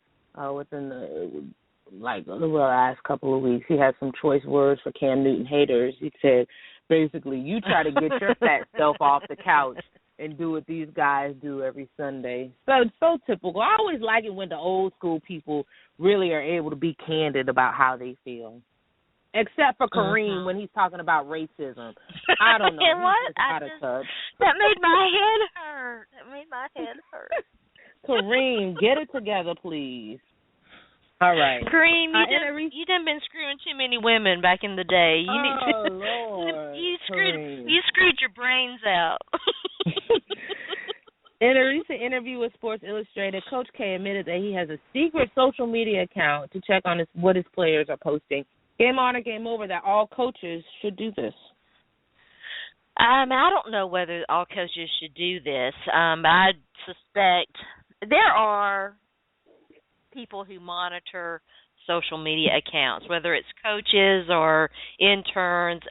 within the last couple of weeks. He had some choice words for Cam Newton haters. He said, basically, you try to get your fat self off the couch and do what these guys do every Sunday. So it's so typical. I always like it when the old school people really are able to be candid about how they feel. Except for Kareem when he's talking about racism. I don't know. What? That made my head hurt. Kareem, get it together, please. All right. Kareem, you done been screwing too many women back in the day. Lord. You screwed your brains out. In a recent interview with Sports Illustrated, Coach K admitted that he has a secret social media account to check on what his players are posting. Game on or game over that all coaches should do this. I don't know whether all coaches should do this. I suspect there are people who monitor social media accounts, whether it's coaches or interns.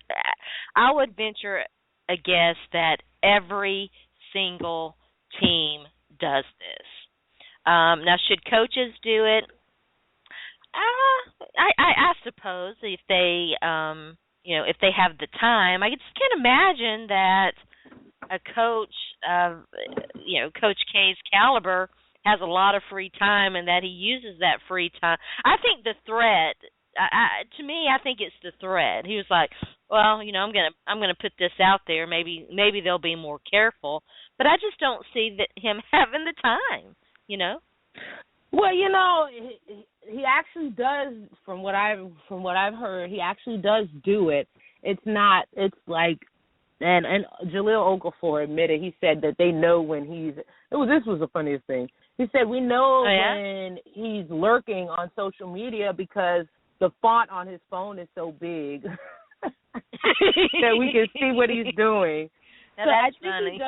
I would venture a guess that every single team does this. Now, should coaches do it? I suppose if they, if they have the time. I just can't imagine that a coach of, Coach K's caliber has a lot of free time and that he uses that free time. I think the threat, to me, I think it's the threat. He was like, well, I'm gonna put this out there. Maybe they'll be more careful. But I just don't see him having the time. Well, he actually does. From what I've heard, he actually does do it. It's like, and Jaleel Okafor admitted. He said that they know when this was the funniest thing. He said we know when he's lurking on social media because the font on his phone is so big that we can see what he's doing. Now that's funny.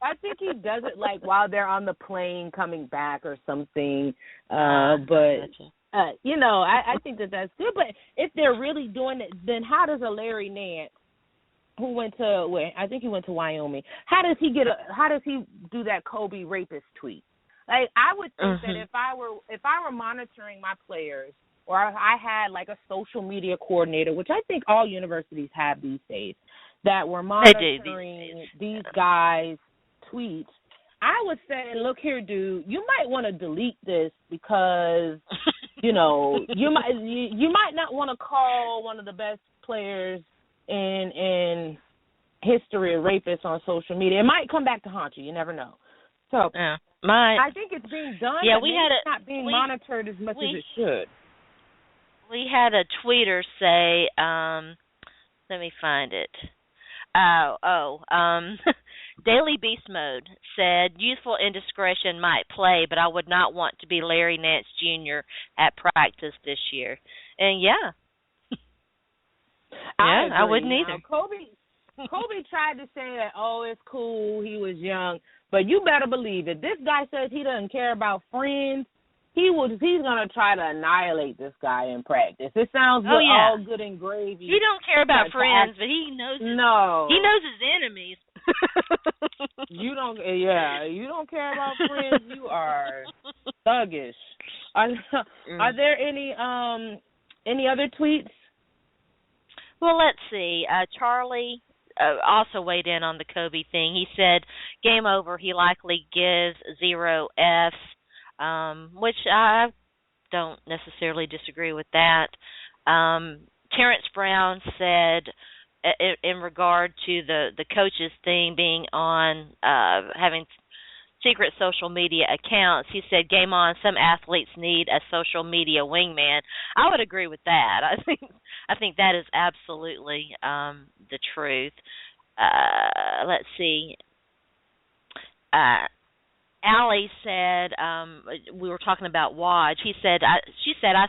I think he does it like while they're on the plane coming back or something. I think that's good. But if they're really doing it, then how does a Larry Nance, who went to I think he went to Wyoming, how does he do that Kobe rapist tweet? Like, I would think that if I were monitoring my players, or I had like a social media coordinator, which I think all universities have these days, that were monitoring these guys' tweets, I would say, look here, dude, you might want to delete this because, you might not want to call one of the best players in history a rapist on social media. It might come back to haunt you. You never know. So I think it's being done. Yeah, it's not being monitored as much as it should. We had a tweeter say, let me find it. Daily Beast Mode said, youthful indiscretion might play, but I would not want to be Larry Nance Jr. at practice this year. And I wouldn't either. Kobe tried to say that, it's cool, he was young, but you better believe it. This guy says he doesn't care about friends. He's gonna try to annihilate this guy in practice. It sounds all good and gravy. He don't care about friends, but he knows. He knows his enemies. You don't care about friends. You are thuggish. Are there any other tweets? Well, let's see. Charlie also weighed in on the Kobe thing. He said, game over. He likely gives 0 Fs. Which I don't necessarily disagree with that. Terrence Brown said, in regard to the coaches thing being on having secret social media accounts, he said, game on, some athletes need a social media wingman. I would agree with that. I think that is absolutely the truth. Let's see. Allie said, we were talking about Waj. She said, I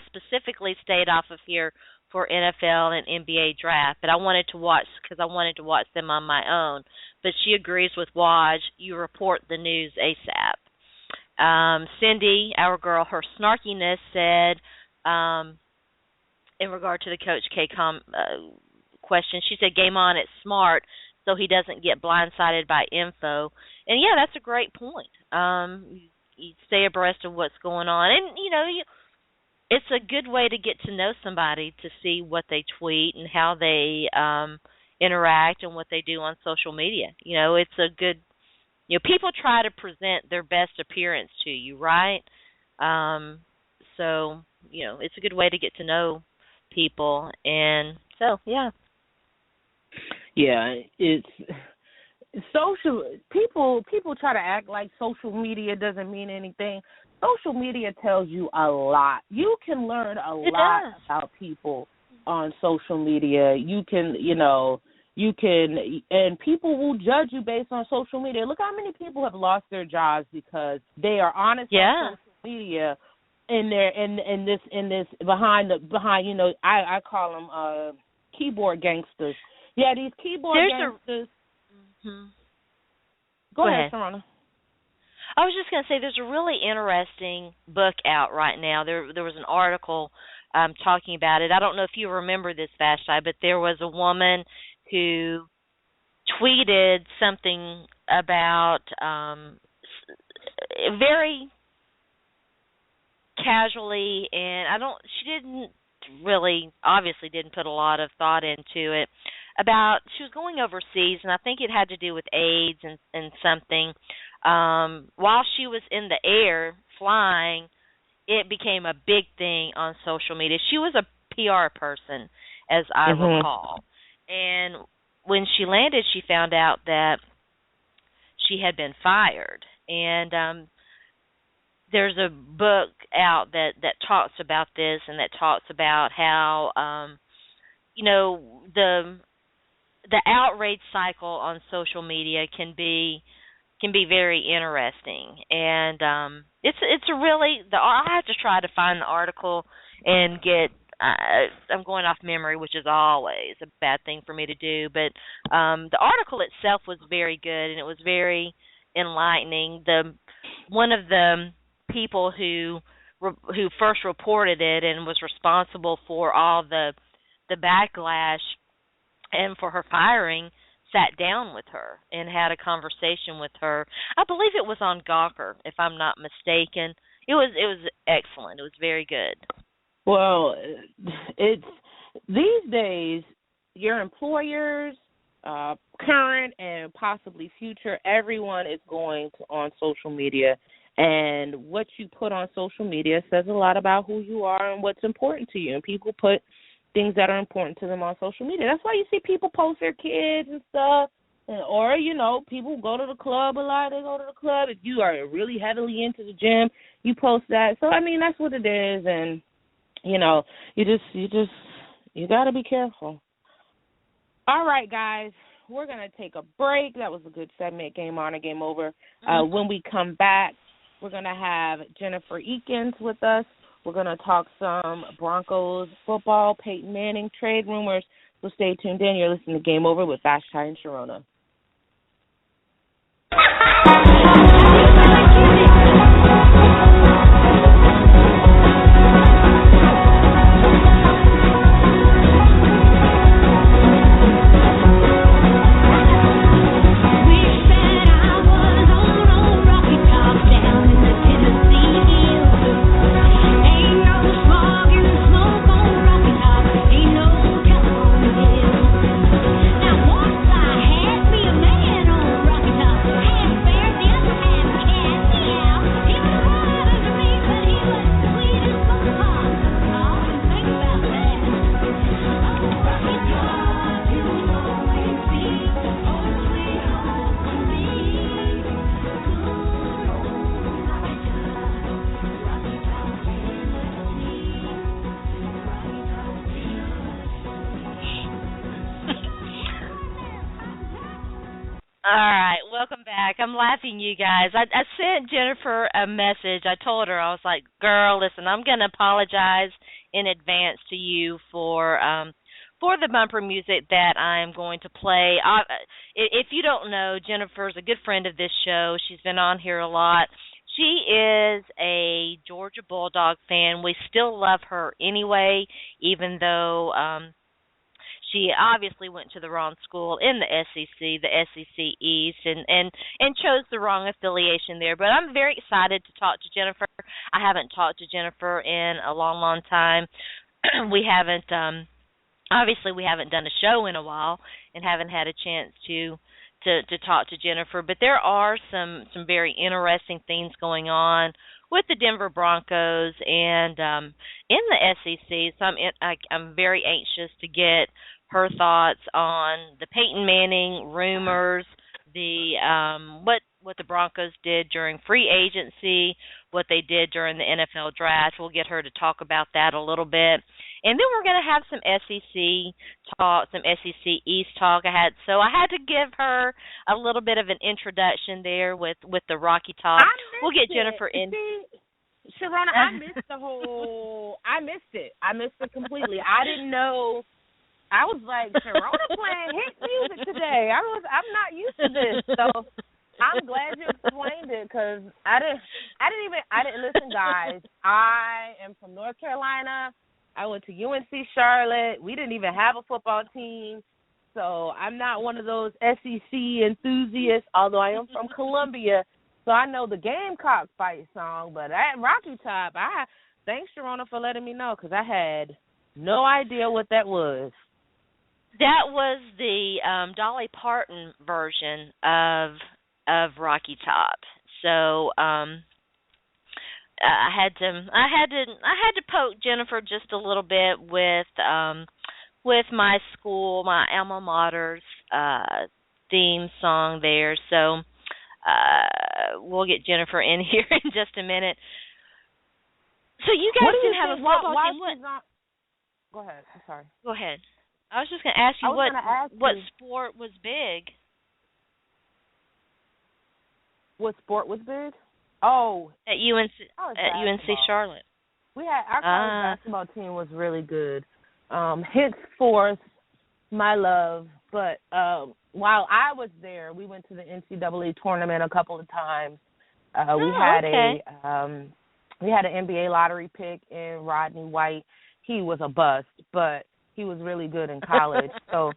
specifically stayed off of here for NFL and NBA draft, but I wanted to watch because I wanted to watch them on my own. But she agrees with Waj. You report the news ASAP. Cindy, our girl, her snarkiness said, in regard to the Coach K question, she said, game on, it's smart, so he doesn't get blindsided by info. And, yeah, that's a great point. You stay abreast of what's going on. And, it's a good way to get to know somebody, to see what they tweet and how they interact and what they do on social media. It's a good, people try to present their best appearance to you, right? So, it's a good way to get to know people. And so, yeah. Yeah, it's social. People try to act like social media doesn't mean anything. Social media tells you a lot. You can learn a lot about people on social media. You can, and people will judge you based on social media. Look how many people have lost their jobs because they are honest on social media. In this behind I call them keyboard gangsters. Yeah, these keyboard gangsters. Go ahead, Sharona. I was just going to say there's a really interesting book out right now. There was an article talking about it. I don't know if you remember this, Vashti, but there was a woman who tweeted something about very casually, and she obviously didn't put a lot of thought into it, about she was going overseas, and I think it had to do with AIDS and something. While she was in the air flying, it became a big thing on social media. She was a PR person, as I recall. And when she landed, she found out that she had been fired. And there's a book out that talks about this, and that talks about how, the outrage cycle on social media can be very interesting, and it's a really I have to try to find the article and get. I'm going off memory, which is always a bad thing for me to do, but the article itself was very good, and it was very enlightening. One of the people who first reported it and was responsible for all the backlash and for her firing sat down with her and had a conversation with her. I believe it was on Gawker, if I'm not mistaken. It was excellent. It was very good. Well, it's these days your employers, current and possibly future, everyone is going on social media, and what you put on social media says a lot about who you are and what's important to you. And people put things that are important to them on social media. That's why you see people post their kids and stuff, or, people go to the club a lot. They go to the club. If you are really heavily into the gym, you post that. So, that's what it is, and, you got to be careful. All right, guys, we're going to take a break. That was a good segment, Game On or Game Over. When we come back, we're going to have Jennifer Eakins with us. We're going to talk some Broncos football, Peyton Manning, trade rumors. So stay tuned in. You're listening to Game Over with Vashti and Sharona. Now once I had me a man on Rocky Top. back. I'm laughing, you guys. I sent Jennifer a message. I told her, I was like, girl, listen, I'm going to apologize in advance to you for the bumper music that I'm going to play. If you don't know, Jennifer's a good friend of this show. She's been on here a lot. She is a Georgia Bulldog fan. We still love her anyway, even though she obviously went to the wrong school in the SEC East, and chose the wrong affiliation there. But I'm very excited to talk to Jennifer. I haven't talked to Jennifer in a long, long time. We haven't obviously we haven't done a show in a while and haven't had a chance to talk to Jennifer, but there are some very interesting things going on with the Denver Broncos and in the SEC. So I'm very anxious to get her thoughts on the Peyton Manning rumors, the what the Broncos did during free agency, what they did during the NFL draft. We'll get her to talk about that a little bit. And then we're going to have some SEC talk, some SEC East talk. I had to give her a little bit of an introduction there with the Rocky Top. We'll get Jennifer in. See, Sharona, I missed it. I missed it completely. I didn't know. I was like, Sharona playing hit music today. I'm not used to this. So I'm glad you explained it, because I didn't listen, guys. I am from North Carolina. I went to UNC Charlotte. We didn't even have a football team, so I'm not one of those SEC enthusiasts, although I am from Columbia, so I know the Gamecock fight song. But at Rocky Top, thanks, Sharona, for letting me know, because I had no idea what that was. That was the Dolly Parton version of Rocky Top. So I had to poke Jennifer just a little bit with my school, my alma mater's theme song there. So we'll get Jennifer in here in just a minute. So you guys didn't have a football team. Go ahead. I'm sorry. Go ahead. I was just going to ask you what sport was big. What sport was big? Oh, at UNC Charlotte. We had our college basketball team was really good. Henceforth, my love. But while I was there, we went to the NCAA tournament a couple of times. We had an NBA lottery pick in Rodney White. He was a bust, but he was really good in college. So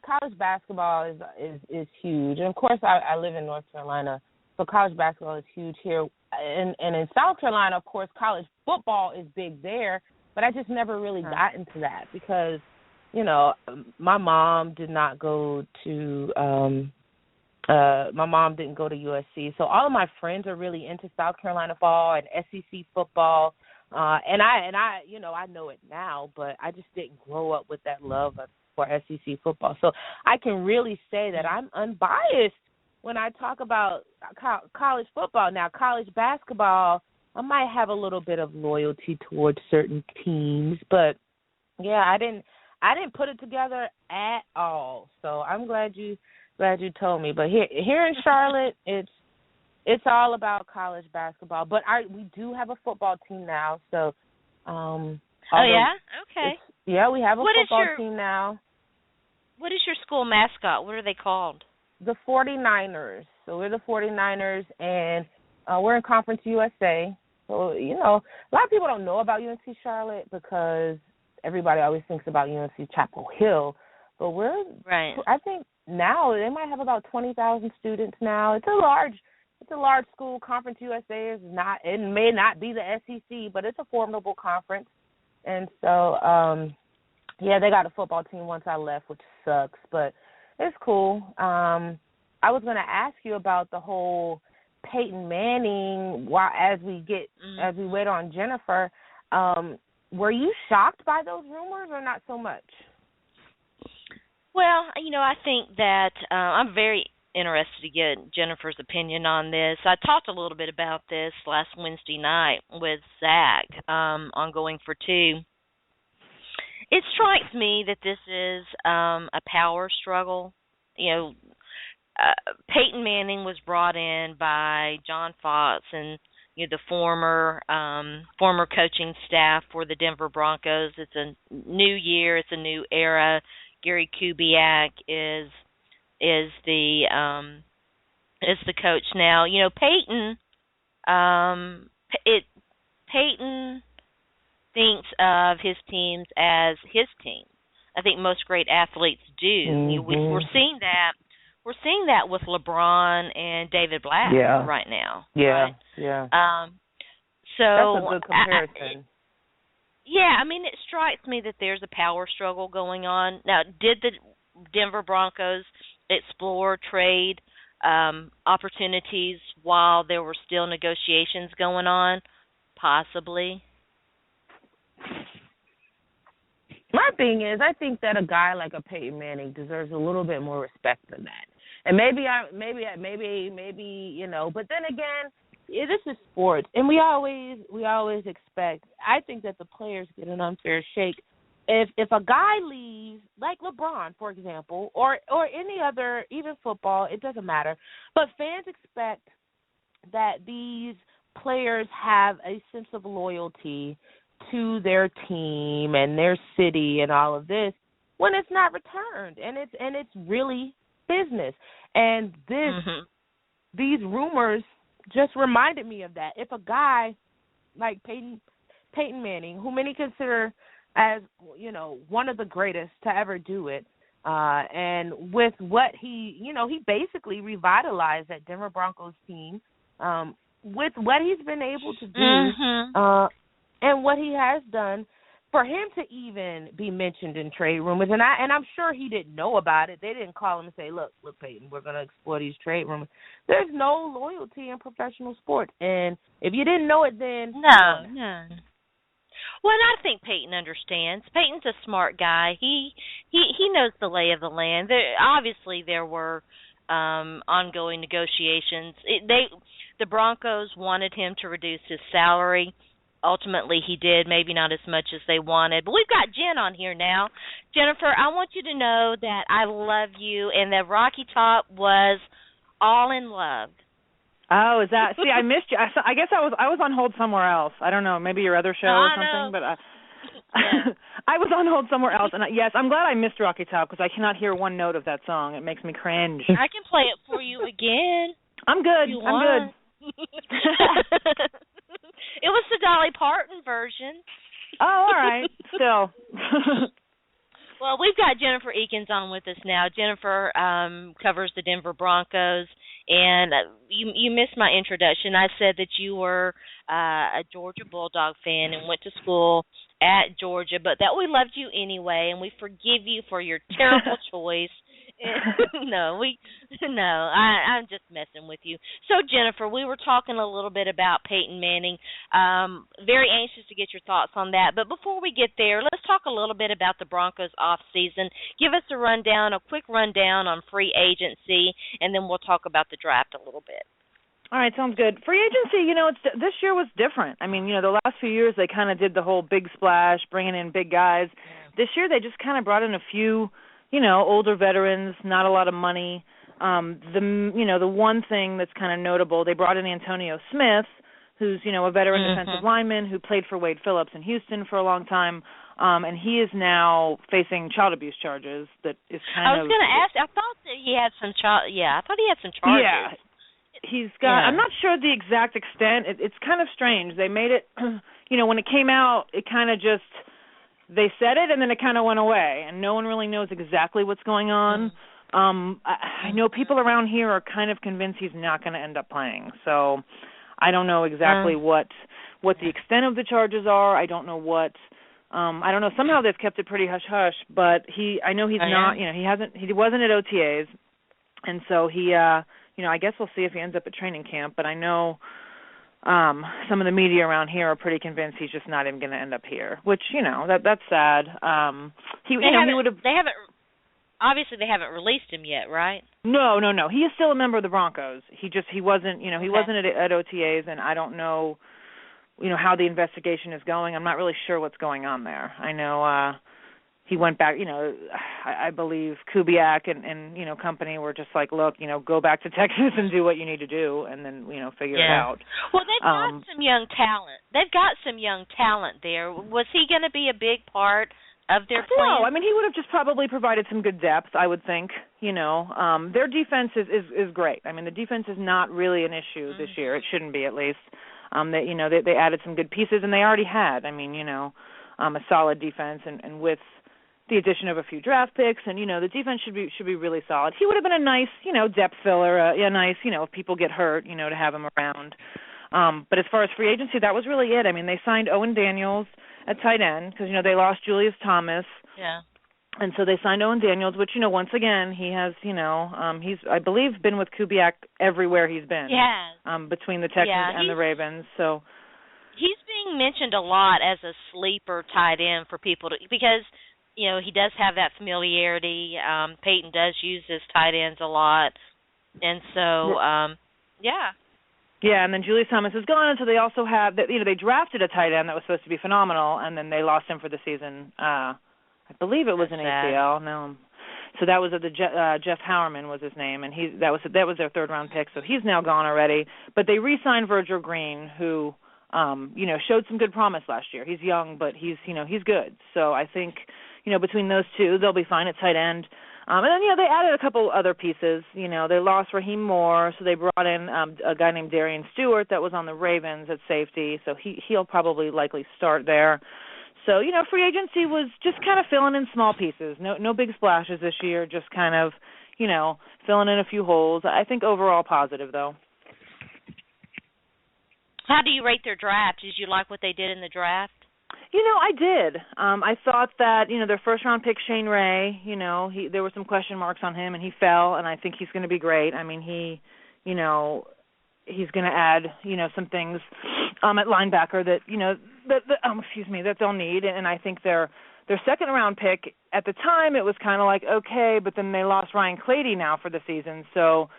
college basketball is huge. And of course I live in North Carolina, so college basketball is huge here. And in South Carolina, of course, college football is big there, but I just never really got into that because, you know, my mom did not go to my mom didn't go to USC. So all of my friends are really into South Carolina ball and SEC football. And I, you know, I know it now, but I just didn't grow up with that love for SEC football. So I can really say that I'm unbiased when I talk about college football. Now, college basketball, I might have a little bit of loyalty towards certain teams, but yeah, I didn't put it together at all. So I'm glad you told me. But here in Charlotte, it's all about college basketball. But we do have a football team now. So oh yeah? Okay. Yeah, we have a football team now. What is your school mascot? What are they called? The 49ers. So we're the 49ers, and we're in Conference USA. So, you know, a lot of people don't know about UNC Charlotte because everybody always thinks about UNC Chapel Hill. But I think now they might have about 20,000 students now. It's a large school. Conference USA it may not be the SEC, but it's a formidable conference. And so, yeah, they got a football team once I left, which sucks, but it's cool. I was going to ask you about the whole Peyton Manning as we wait on Jennifer. Were you shocked by those rumors or not so much? Well, you know, I think that I'm very interested to get Jennifer's opinion on this. I talked a little bit about this last Wednesday night with Zach on Going for Two. It strikes me that this is a power struggle. You know, Peyton Manning was brought in by John Fox and the former coaching staff for the Denver Broncos. It's a new year. It's a new era. Gary Kubiak is the coach now. Peyton thinks of his teams as his team. I think most great athletes do. Mm-hmm. We're seeing that. We're seeing that with LeBron and David Black right now. Yeah, right? yeah. So that's a good comparison. It strikes me that there's a power struggle going on. Now, did the Denver Broncos explore trade opportunities while there were still negotiations going on? Possibly. My thing is, I think that a guy like a Peyton Manning deserves a little bit more respect than that. And maybe, but then again, this is sports, and we always expect. I think that the players get an unfair shake if a guy leaves, like LeBron, for example, or any other, even football. It doesn't matter, but fans expect that these players have a sense of loyalty to their team and their city and all of this when it's not returned, and it's really business. And these rumors just reminded me of that. If a guy like Peyton Manning, who many consider as one of the greatest to ever do it, and with what he basically revitalized that Denver Broncos team, with what he's been able to do, and what he has done, for him to even be mentioned in trade rumors, and I'm sure he didn't know about it. They didn't call him and say, look, Peyton, we're going to explore these trade rumors. There's no loyalty in professional sports, and if you didn't know it then... No. Well, and I think Peyton understands. Peyton's a smart guy. He knows the lay of the land. Obviously, there were ongoing negotiations. The Broncos wanted him to reduce his salary. Ultimately, he did, maybe not as much as they wanted. But we've got Jen on here now. Jennifer, I want you to know that I love you and that Rocky Top was all in love. Oh, is that? See, I missed you. I guess I was on hold somewhere else. I don't know, maybe your other show or something. But I was on hold somewhere else. And yes, I'm glad I missed Rocky Top because I cannot hear one note of that song. It makes me cringe. I can play it for you again. I'm good. I'm good. It was the Dolly Parton version. Oh, all right. Still. Well, we've got Jennifer Eakins on with us now. Jennifer covers the Denver Broncos, and you missed my introduction. I said that you were a Georgia Bulldog fan and went to school at Georgia, but that we loved you anyway, and we forgive you for your terrible choice. I'm just messing with you. So, Jennifer, we were talking a little bit about Peyton Manning. Very anxious to get your thoughts on that. But before we get there, let's talk a little bit about the Broncos off season. Give us a quick rundown on free agency, and then we'll talk about the draft a little bit. All right, sounds good. Free agency, this year was different. I mean, the last few years they kind of did the whole big splash, bringing in big guys. Yeah. This year they just kind of brought in a few older veterans, not a lot of money. The one thing that's kind of notable, they brought in Antonio Smith, who's, a veteran defensive lineman who played for Wade Phillips in Houston for a long time, and he is now facing child abuse charges. That is kind of... I was going to ask, I thought that he had some charges. Yeah, he's got... Yeah. I'm not sure the exact extent. It's kind of strange. They made it, when it came out, it kind of just... They said it, and then it kind of went away, and no one really knows exactly what's going on. I know people around here are kind of convinced he's not going to end up playing. So I don't know exactly what the extent of the charges are. I don't know what. I don't know. Somehow they've kept it pretty hush hush. But I know he's not. He wasn't at OTAs, and so he. I guess we'll see if he ends up at training camp. But I know. Some of the media around here are pretty convinced he's just not even going to end up here, which that's sad. He would have. Obviously, they haven't released him yet, right? No. He is still a member of the Broncos. He wasn't. He wasn't at OTAs, and I don't know. How the investigation is going. I'm not really sure what's going on there. I know he went back, I believe Kubiak and company were just like, look, go back to Texas and do what you need to do, and then, figure it out. Well, they've got some young talent. They've got some young talent there. Was he going to be a big part of their plan? No, I mean, he would have just probably provided some good depth, I would think. Their defense is great. I mean, the defense is not really an issue this year. It shouldn't be, at least. They added some good pieces, and they already had. I mean, a solid defense, and with the addition of a few draft picks, and the defense should be really solid. He would have been a nice, depth filler, nice, if people get hurt, to have him around. But as far as free agency, that was really it. I mean, they signed Owen Daniels at tight end because they lost Julius Thomas. Yeah. And so they signed Owen Daniels, which once again he has he's I believe been with Kubiak everywhere he's been. Yeah. Between the Texans and the Ravens, so. He's being mentioned a lot as a sleeper tight end for people because he does have that familiarity. Peyton does use his tight ends a lot, and so yeah. Yeah, and then Julius Thomas is gone, and so they also have that. They drafted a tight end that was supposed to be phenomenal, and then they lost him for the season. I believe it was an ACL. No, so that was Jeff Howerman was his name, and that was their third round pick. So he's now gone already. But they re-signed Virgil Green, who showed some good promise last year. He's young, but he's good. So I think between those two, they'll be fine at tight end. And then, they added a couple other pieces. They lost Raheem Moore, so they brought in a guy named Darian Stewart that was on the Ravens at safety, so he'll probably likely start there. So, free agency was just kind of filling in small pieces. No big splashes this year, just kind of, filling in a few holes. I think overall positive, though. How do you rate their draft? Did you like what they did in the draft? I did. I thought that, their first-round pick, Shane Ray, there were some question marks on him, and he fell, and I think he's going to be great. I mean, he's going to add, some things at linebacker that, that they'll need, and I think their second-round pick, at the time, it was kind of like, okay, but then they lost Ryan Clady now for the season, so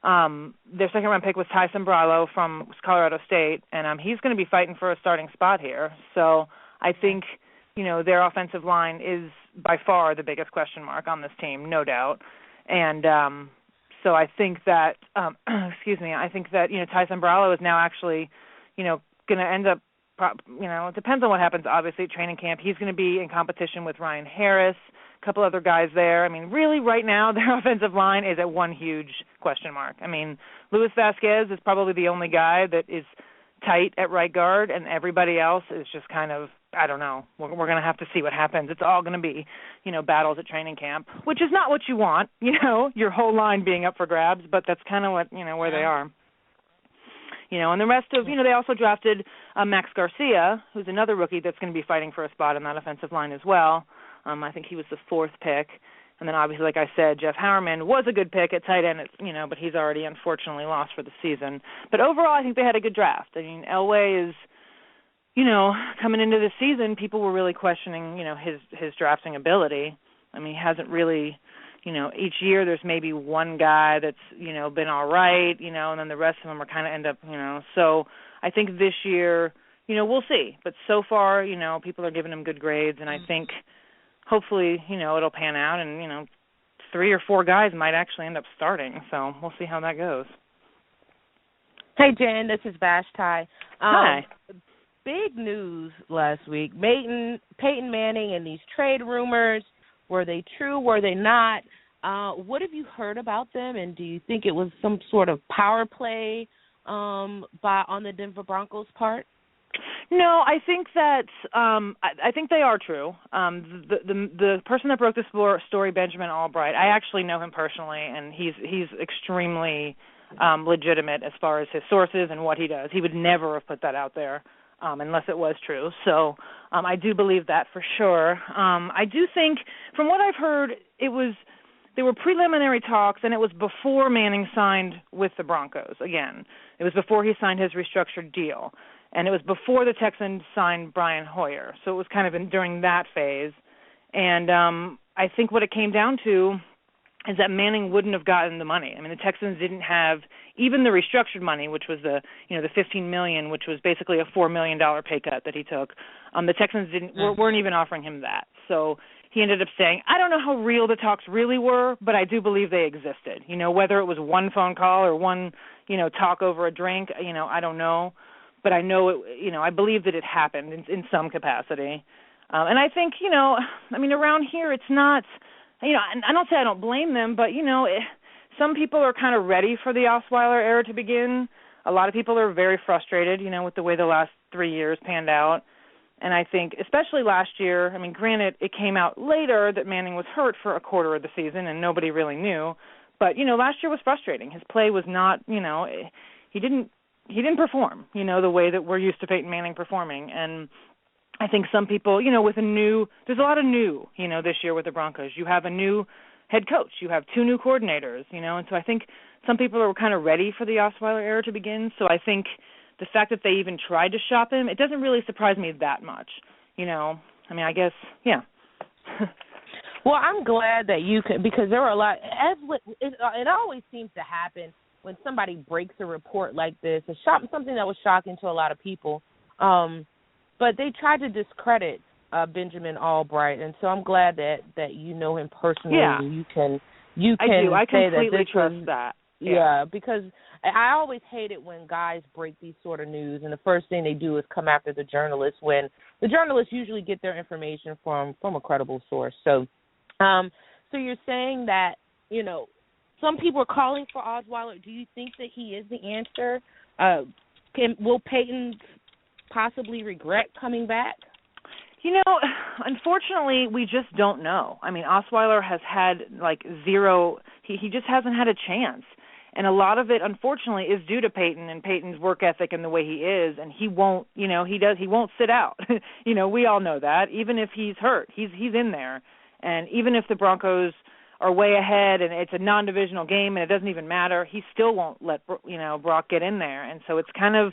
their second-round pick was Tyson Brallo from Colorado State, and he's going to be fighting for a starting spot here. So I think, their offensive line is by far the biggest question mark on this team, no doubt. And so I think that, Tyson Brallo is now actually, going to end up, it depends on what happens, obviously, at training camp. He's going to be in competition with Ryan Harris, a couple other guys there. I mean, really, right now, their offensive line is at one huge question mark. I mean, Luis Vasquez is probably the only guy that is tight at right guard, and everybody else is just kind of, I don't know. We're going to have to see what happens. It's all going to be, battles at training camp, which is not what you want, your whole line being up for grabs, but that's kind of what, where they are. And the rest of, they also drafted Max Garcia, who's another rookie that's going to be fighting for a spot in that offensive line as well. I think he was the fourth pick. And then obviously, like I said, Jeff Howerman was a good pick at tight end, but he's already unfortunately lost for the season. But overall, I think they had a good draft. I mean, Elway is, coming into this season, people were really questioning, his drafting ability. I mean, he hasn't really, each year there's maybe one guy that's, been all right, and then the rest of them are kind of end up, So I think this year, we'll see. But so far, people are giving him good grades, and I think hopefully, it'll pan out, and, 3 or 4 guys might actually end up starting. So we'll see how that goes. Hey, Jen, this is Vashti. Hi. Big news last week. Peyton Manning and these trade rumors, were they true? Were they not? What have you heard about them, and do you think it was some sort of power play on the Denver Broncos' part? No, I think that I think they are true. The person that broke the story, Benjamin Albright, I actually know him personally, and he's extremely legitimate as far as his sources and what he does. He would never have put that out there unless it was true. So I do believe that for sure. I do think, from what I've heard, there were preliminary talks, and it was before Manning signed with the Broncos. Again, it was before he signed his restructured deal. And it was before the Texans signed Brian Hoyer. So it was kind of during that phase. And I think what it came down to is that Manning wouldn't have gotten the money. I mean, the Texans didn't have even the restructured money, which was the $15 million, which was basically a $4 million pay cut that he took. The Texans weren't even offering him that. So he ended up saying, I don't know how real the talks really were, but I do believe they existed. Whether it was one phone call or one, talk over a drink, I don't know. But I know it, I believe that it happened in some capacity. And I think, around here it's not, I don't say I don't blame them, but, some people are kind of ready for the Osweiler era to begin. A lot of people are very frustrated, with the way the last 3 years panned out. And I think, especially last year, granted, it came out later that Manning was hurt for a quarter of the season and nobody really knew. But, last year was frustrating. His play was not, he didn't perform, the way that we're used to Peyton Manning performing. And I think some people, there's a lot of new, this year with the Broncos. You have a new head coach. You have 2 new coordinators, and so I think some people are kind of ready for the Osweiler era to begin. So I think the fact that they even tried to shop him, it doesn't really surprise me that much, I guess, yeah. Well, I'm glad that you could, because there were a lot, it always seems to happen when somebody breaks a report like this, something that was shocking to a lot of people. But they tried to discredit Benjamin Albright, and so I'm glad that you know him personally. Yeah. You can I do. I say completely that this trust was, that. Yeah, because I always hate it when guys break these sort of news, and the first thing they do is come after the journalists when the journalists usually get their information from a credible source. So, so you're saying that, some people are calling for Osweiler. Do you think that he is the answer? Will Peyton possibly regret coming back? Unfortunately, we just don't know. Osweiler has had zero. He just hasn't had a chance, and a lot of it, unfortunately, is due to Peyton and Peyton's work ethic and the way he is. And he won't, he won't sit out. We all know that. Even if he's hurt, he's in there. And even if the Broncos are way ahead and it's a non-divisional game and it doesn't even matter, he still won't let Brock get in there. And so it's kind of,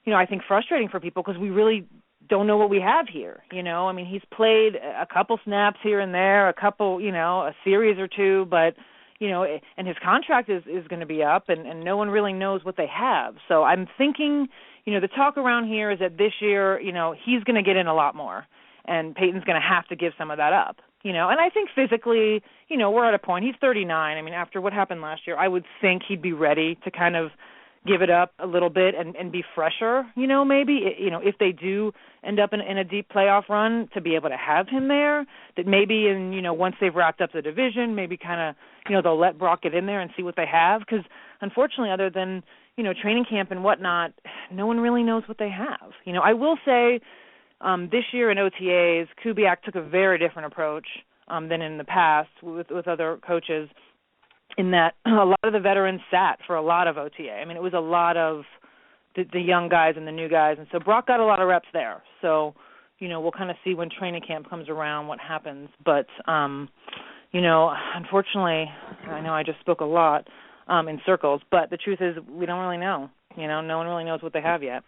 I think frustrating for people because we really don't know what we have here. He's played a couple snaps here and there, a couple, a series or two, but, and his contract is going to be up and no one really knows what they have. So I'm thinking, the talk around here is that this year, he's going to get in a lot more and Peyton's going to have to give some of that up. And I think physically, we're at a point, he's 39. After what happened last year, I would think he'd be ready to kind of give it up a little bit and be fresher, maybe, if they do end up in a deep playoff run, to be able to have him there, that maybe once they've wrapped up the division, maybe kind of, they'll let Brock get in there and see what they have. Because unfortunately, other than, training camp and whatnot, no one really knows what they have. I will say this year in OTAs, Kubiak took a very different approach than in the past with other coaches, in that a lot of the veterans sat for a lot of OTA. It was a lot of the young guys and the new guys, and so Brock got a lot of reps there. So, we'll kind of see when training camp comes around what happens. But, unfortunately, I know I just spoke a lot in circles, but the truth is we don't really know. No one really knows what they have yet.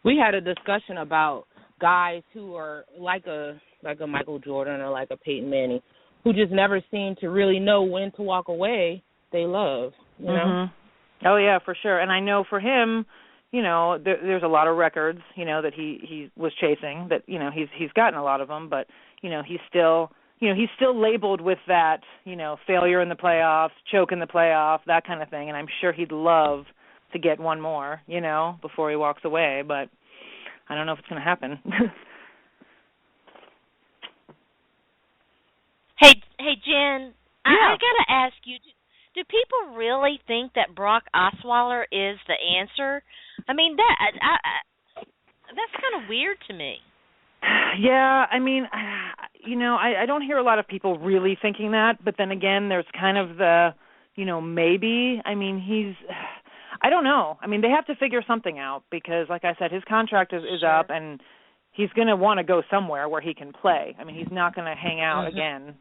We had a discussion about guys who are like a Michael Jordan or like a Peyton Manning, who just never seem to really know when to walk away, they love, know? Mm-hmm. Oh, yeah, for sure. And I know for him, there's a lot of records, that he was chasing, that, he's gotten a lot of them, but, he's still labeled with that, failure in the playoffs, choke in the playoff, that kind of thing. And I'm sure he'd love to get one more, before he walks away, but I don't know if it's going to happen. Hey, Jen, yeah. I got to ask you, do people really think that Brock Osweiler is the answer? That's kind of weird to me. Yeah, I don't hear a lot of people really thinking that, but then again, there's kind of the, maybe. I don't know. They have to figure something out because, like I said, his contract is Sure. up and he's going to want to go somewhere where he can play. He's not going to hang out again,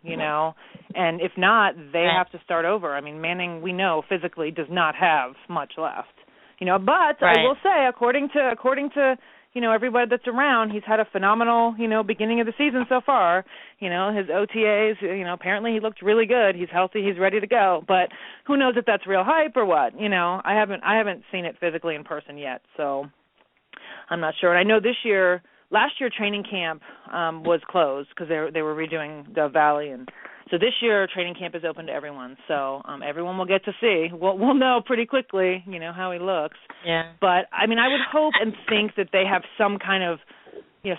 And if not, they have to start over. Manning, we know, physically does not have much left. But right. I will say, according to everybody that's around, he's had a phenomenal, beginning of the season so far. His OTAs, apparently he looked really good. He's healthy, he's ready to go. But who knows if that's real hype or what? I haven't seen it physically in person yet, so I'm not sure. And I know this year, last year training camp was closed because they were redoing Dove Valley, and so this year training camp is open to everyone. So everyone will get to see. We'll know pretty quickly, how he looks. Yeah. But I mean, I would hope and think that they have some kind of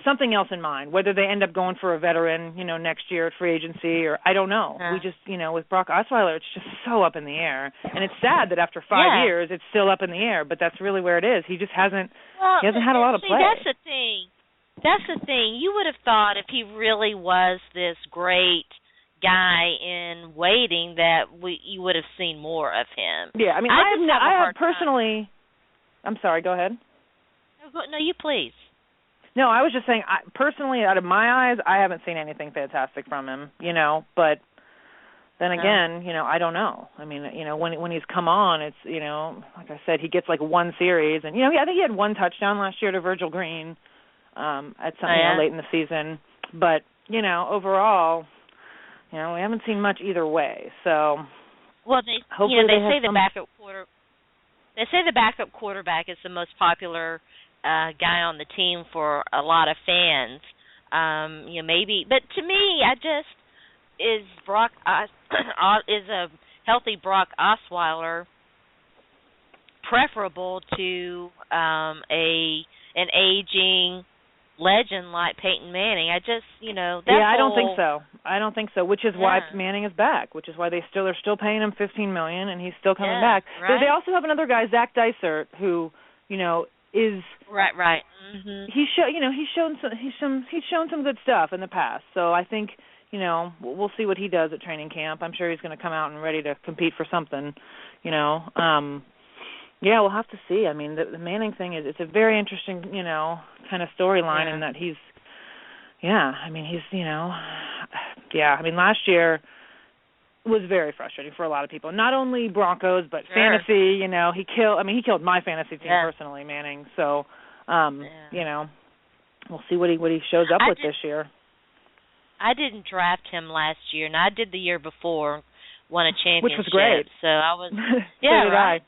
something else in mind, whether they end up going for a veteran, next year at free agency, or I don't know. We just, with Brock Osweiler, it's just so up in the air. And it's sad that after 5 years, it's still up in the air, but that's really where it is. He just hasn't had a lot of play. That's the thing. That's the thing. You would have thought if he really was this great guy in waiting that you would have seen more of him. Yeah, I mean, I have personally. I'm sorry, go ahead. No, you please. No, I was just saying, personally, out of my eyes, I haven't seen anything fantastic from him, but then again, I don't know. I mean, when he's come on, it's, like I said, he gets like one series, and, I think he had one touchdown last year to Virgil Green at some, late in the season, but, overall, we haven't seen much either way, so well, they say the backup quarterback is the most popular guy on the team for a lot of fans. Maybe, but to me, is a healthy Brock Osweiler preferable to an aging legend like Peyton Manning? I don't think so. Which is why Manning is back. Which is why they're still paying him $15 million, and he's still coming back. Right. They also have another guy, Zach Dysert, who is right. Mm-hmm. He's shown some good stuff in the past. So I think we'll see what he does at training camp. I'm sure he's going to come out and ready to compete for something. We'll have to see. I mean, the Manning thing it's a very interesting kind of storyline in that he's last year was very frustrating for a lot of people. Not only Broncos, but fantasy. He killed my fantasy team personally, Manning. So, we'll see what he shows up with this year. I didn't draft him last year, and I did the year before, won a championship, which was great. So I was, so right.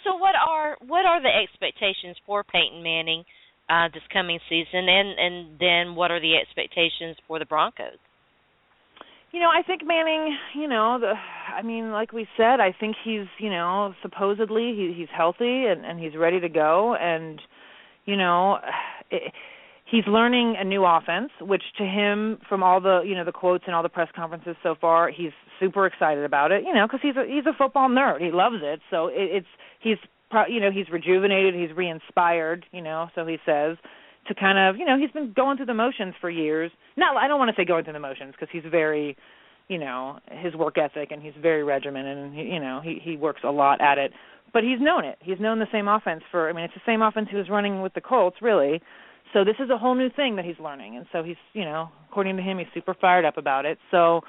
So what are the expectations for Peyton Manning this coming season, and then what are the expectations for the Broncos? I think Manning, like we said, I think he's, supposedly he's healthy and he's ready to go. And, he's learning a new offense, which to him, from all the, the quotes and all the press conferences so far, he's super excited about it, because he's a football nerd. He loves it. So he's rejuvenated, he's re-inspired, so he says, to kind of, he's been going through the motions for years. I don't want to say going through the motions because he's very, his work ethic, and he's very regimented, and he works a lot at it. But he's known it. He's known the same offense it's the same offense he was running with the Colts, really. So this is a whole new thing that he's learning, and so he's, according to him, he's super fired up about it. So,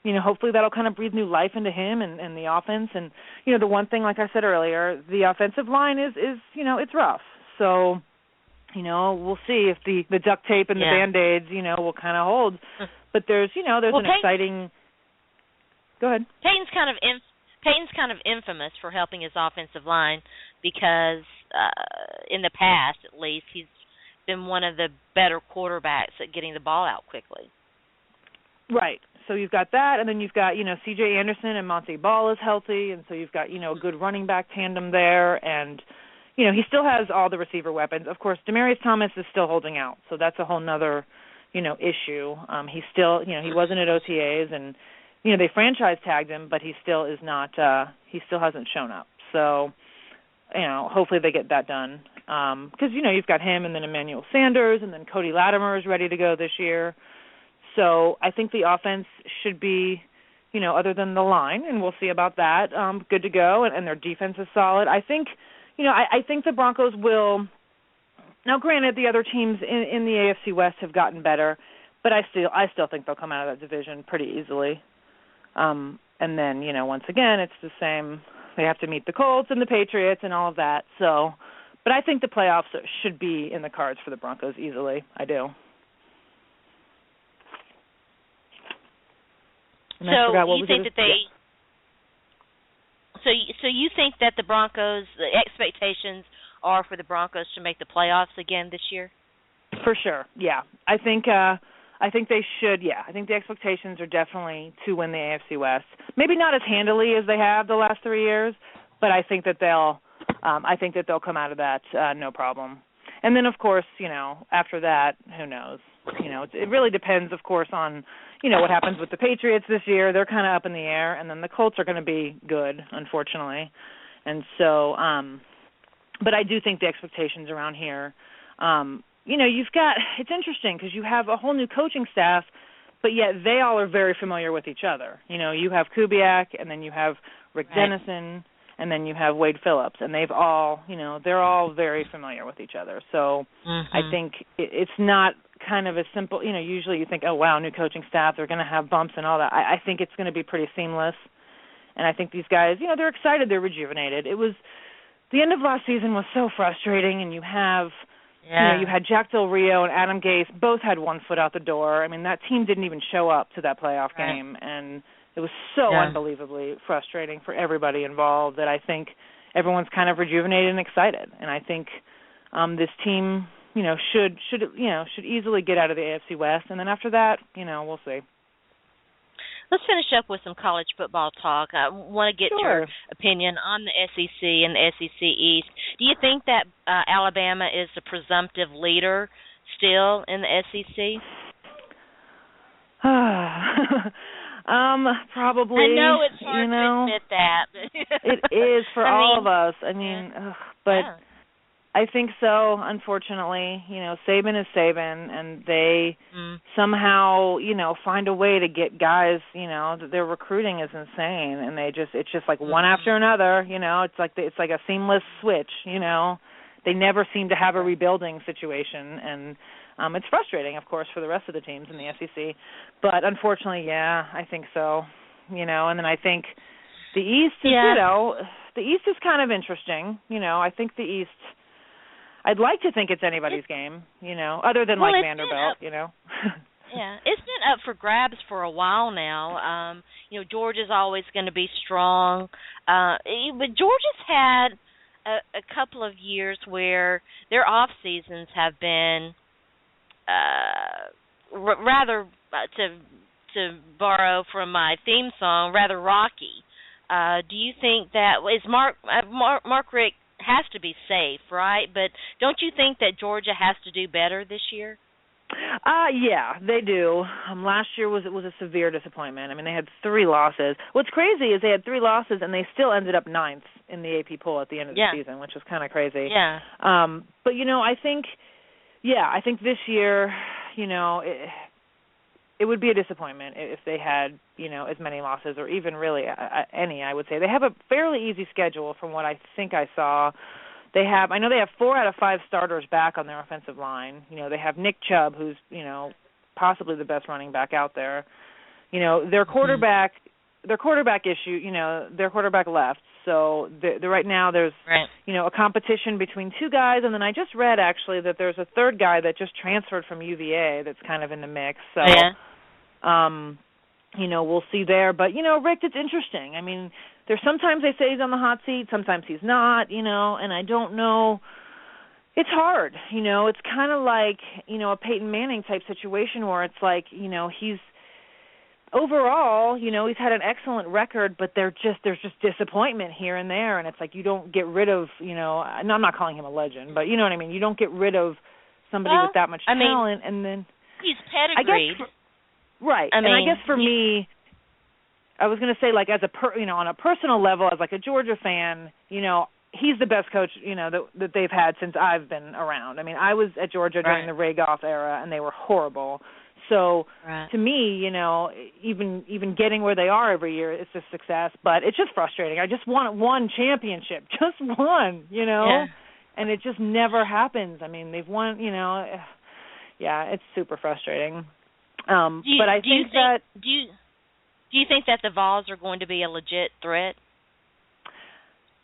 hopefully that'll kind of breathe new life into him and the offense. And, the one thing, like I said earlier, the offensive line is it's rough. So, we'll see if the duct tape and the Band-Aids, will kind of hold. But there's an exciting. Go ahead. Peyton's kind of infamous for helping his offensive line because in the past, at least, he's been one of the better quarterbacks at getting the ball out quickly. Right. So you've got that, and then you've got, C.J. Anderson and Monte Ball is healthy, and so you've got, a good running back tandem there, and, he still has all the receiver weapons. Of course, Demaryius Thomas is still holding out, so that's a whole nother, issue. He's still, he wasn't at OTAs, and, they franchise tagged him, but he still is not, he still hasn't shown up. So, hopefully they get that done. Because, you've got him and then Emmanuel Sanders, and then Cody Latimer is ready to go this year. So I think the offense should be, other than the line, and we'll see about that, good to go, and their defense is solid. I think, I think the Broncos will. Now, granted, the other teams in the AFC West have gotten better, but I still think they'll come out of that division pretty easily. And then, once again, it's the same. They have to meet the Colts and the Patriots and all of that. So, but I think the playoffs should be in the cards for the Broncos easily. I do. And so you think that they? Yeah. So you think that the Broncos, the expectations are for the Broncos to make the playoffs again this year? For sure, yeah. I think they should, yeah. I think the expectations are definitely to win the AFC West. Maybe not as handily as they have the last 3 years, but I think that they'll come out of that no problem. And then, of course, after that, who knows? It really depends, of course, on, what happens with the Patriots this year. They're kind of up in the air, and then the Colts are going to be good, unfortunately. And so, but I do think the expectations around here, it's interesting because you have a whole new coaching staff, but yet they all are very familiar with each other. You have Kubiak, and then you have Rick Dennison, and then you have Wade Phillips, and they're all very familiar with each other. So I think it's not kind of as simple. Usually you think, oh, wow, new coaching staff, they're going to have bumps and all that. I think it's going to be pretty seamless, and I think these guys, they're excited, they're rejuvenated. The end of last season was so frustrating, and you had Jack Del Rio and Adam Gase both had one foot out the door. I mean, that team didn't even show up to that playoff game, and it was so unbelievably frustrating for everybody involved that I think everyone's kind of rejuvenated and excited. And I think this team, should easily get out of the AFC West. And then after that, we'll see. Let's finish up with some college football talk. I want to get your opinion on the SEC and the SEC East. Do you think that Alabama is the presumptive leader still in the SEC? Probably. I know it's hard to admit that. It is for all of us. I mean, I think so, unfortunately. Saban is Saban, and they somehow, find a way to get guys, their recruiting is insane, and it's just like one after another, it's like a seamless switch, They never seem to have a rebuilding situation, and it's frustrating, of course, for the rest of the teams in the SEC. But unfortunately, I think so. And then I think the East is, the East is kind of interesting. I think the East, I'd like to think it's anybody's game, other than Vanderbilt, Yeah, it's been up for grabs for a while now. Georgia's always going to be strong. But Georgia's had a couple of years where their off seasons have been rather, to borrow from my theme song, rather rocky. Do you think that is Mark Richt has to be safe, right? But don't you think that Georgia has to do better this year? Yeah, they do. Last year was a severe disappointment. I mean, they had 3 losses. What's crazy is they had 3 losses and they still ended up 9th in the AP poll at the end of the season, which was kind of crazy. Yeah. But I think this year, it would be a disappointment if they had, as many losses or even really any, I would say. They have a fairly easy schedule from what I think I saw. I know they have 4 out of 5 starters back on their offensive line. They have Nick Chubb, who's, possibly the best running back out there. Their quarterback issue, their quarterback left. So right now there's, a competition between 2 guys. And then I just read, actually, that there's a 3rd guy that just transferred from UVA that's kind of in the mix. So, we'll see there. But, Rick, it's interesting. I mean, there's sometimes they say he's on the hot seat, sometimes he's not, and I don't know. It's hard, It's kind of like, a Peyton Manning type situation where it's like, he's overall, he's had an excellent record, but there's just disappointment here and there, and it's like you don't get rid of, I'm not calling him a legend, but you know what I mean. You don't get rid of somebody with that much talent, and then he's pedigreed, right? And I guess for me, I was going to say, like, as on a personal level, as like a Georgia fan, he's the best coach, that they've had since I've been around. I mean, I was at Georgia during the Ray Goff era, and they were horrible. So to me, even getting where they are every year is a success. But it's just frustrating. I just want one championship, just one, and it just never happens. I mean, they've won, it's super frustrating. But I think that. Do you think that the Vols are going to be a legit threat?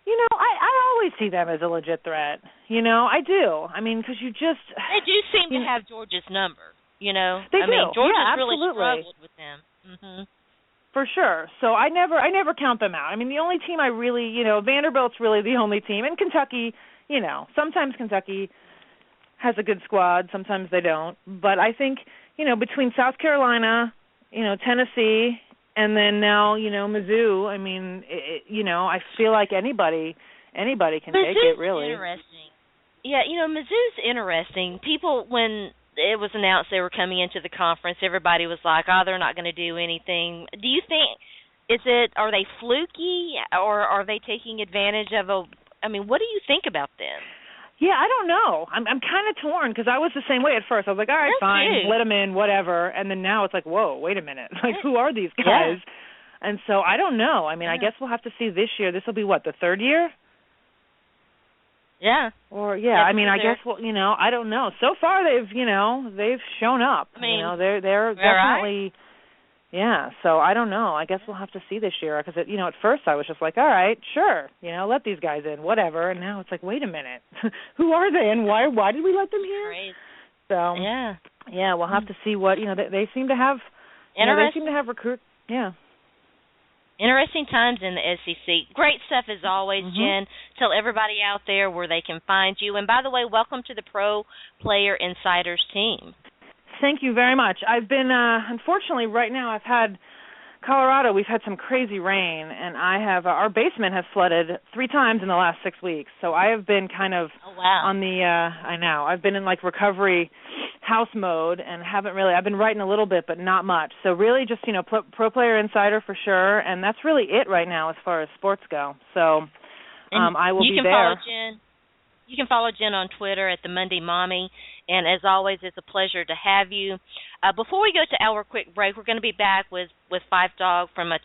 I always see them as a legit threat. I do. I mean, because they do seem to have Georgia's number. They do. Georgia's really struggled with them. Mm-hmm. For sure. So I never count them out. I mean, the only team I really, Vanderbilt's really the only team, and Kentucky. Sometimes Kentucky has a good squad. Sometimes they don't. But I think, between South Carolina, Tennessee, and then now, Mizzou, I mean, I feel like anybody can take it, really. Interesting. Yeah, Mizzou's interesting. People, when it was announced they were coming into the conference, everybody was like, oh, they're not going to do anything. Do you think, are they fluky, or are they taking advantage of what do you think about them? Yeah, I don't know. I'm kind of torn because I was the same way at first. I was like, all right, fine, let them in, whatever. And then now it's like, whoa, wait a minute. Like, who are these guys? Yeah. And so I don't know. I mean, I guess we'll have to see this year. This will be, what, the third year? Yeah. Or, I mean, I guess, I don't know. So far they've shown up. I mean, they're definitely... Right. Yeah, so I don't know. I guess we'll have to see this year because, at first I was just like, all right, sure, let these guys in, whatever. And now it's like, wait a minute, who are they and why did we let them here? Great. So yeah, we'll have to see what they seem to have. They seem to have recruits. Yeah. Interesting times in the SEC. Great stuff as always, Jen. Tell everybody out there where they can find you. And by the way, welcome to the Pro Player Insiders team. Thank you very much. I've been, unfortunately, right now I've had Colorado. We've had some crazy rain, and our basement has flooded 3 times in the last 6 weeks. So I have been kind of on the, I know, I've been in like recovery house mode and I've been writing a little bit, but not much. So really just, Pro Player Insider for sure, and that's really it right now as far as sports go. So I will be there. Follow Jen. You can follow Jen on Twitter at the Monday Mommy. And as always, it's a pleasure to have you. Before we go to our quick break, we're going to be back with Phife Dawg from a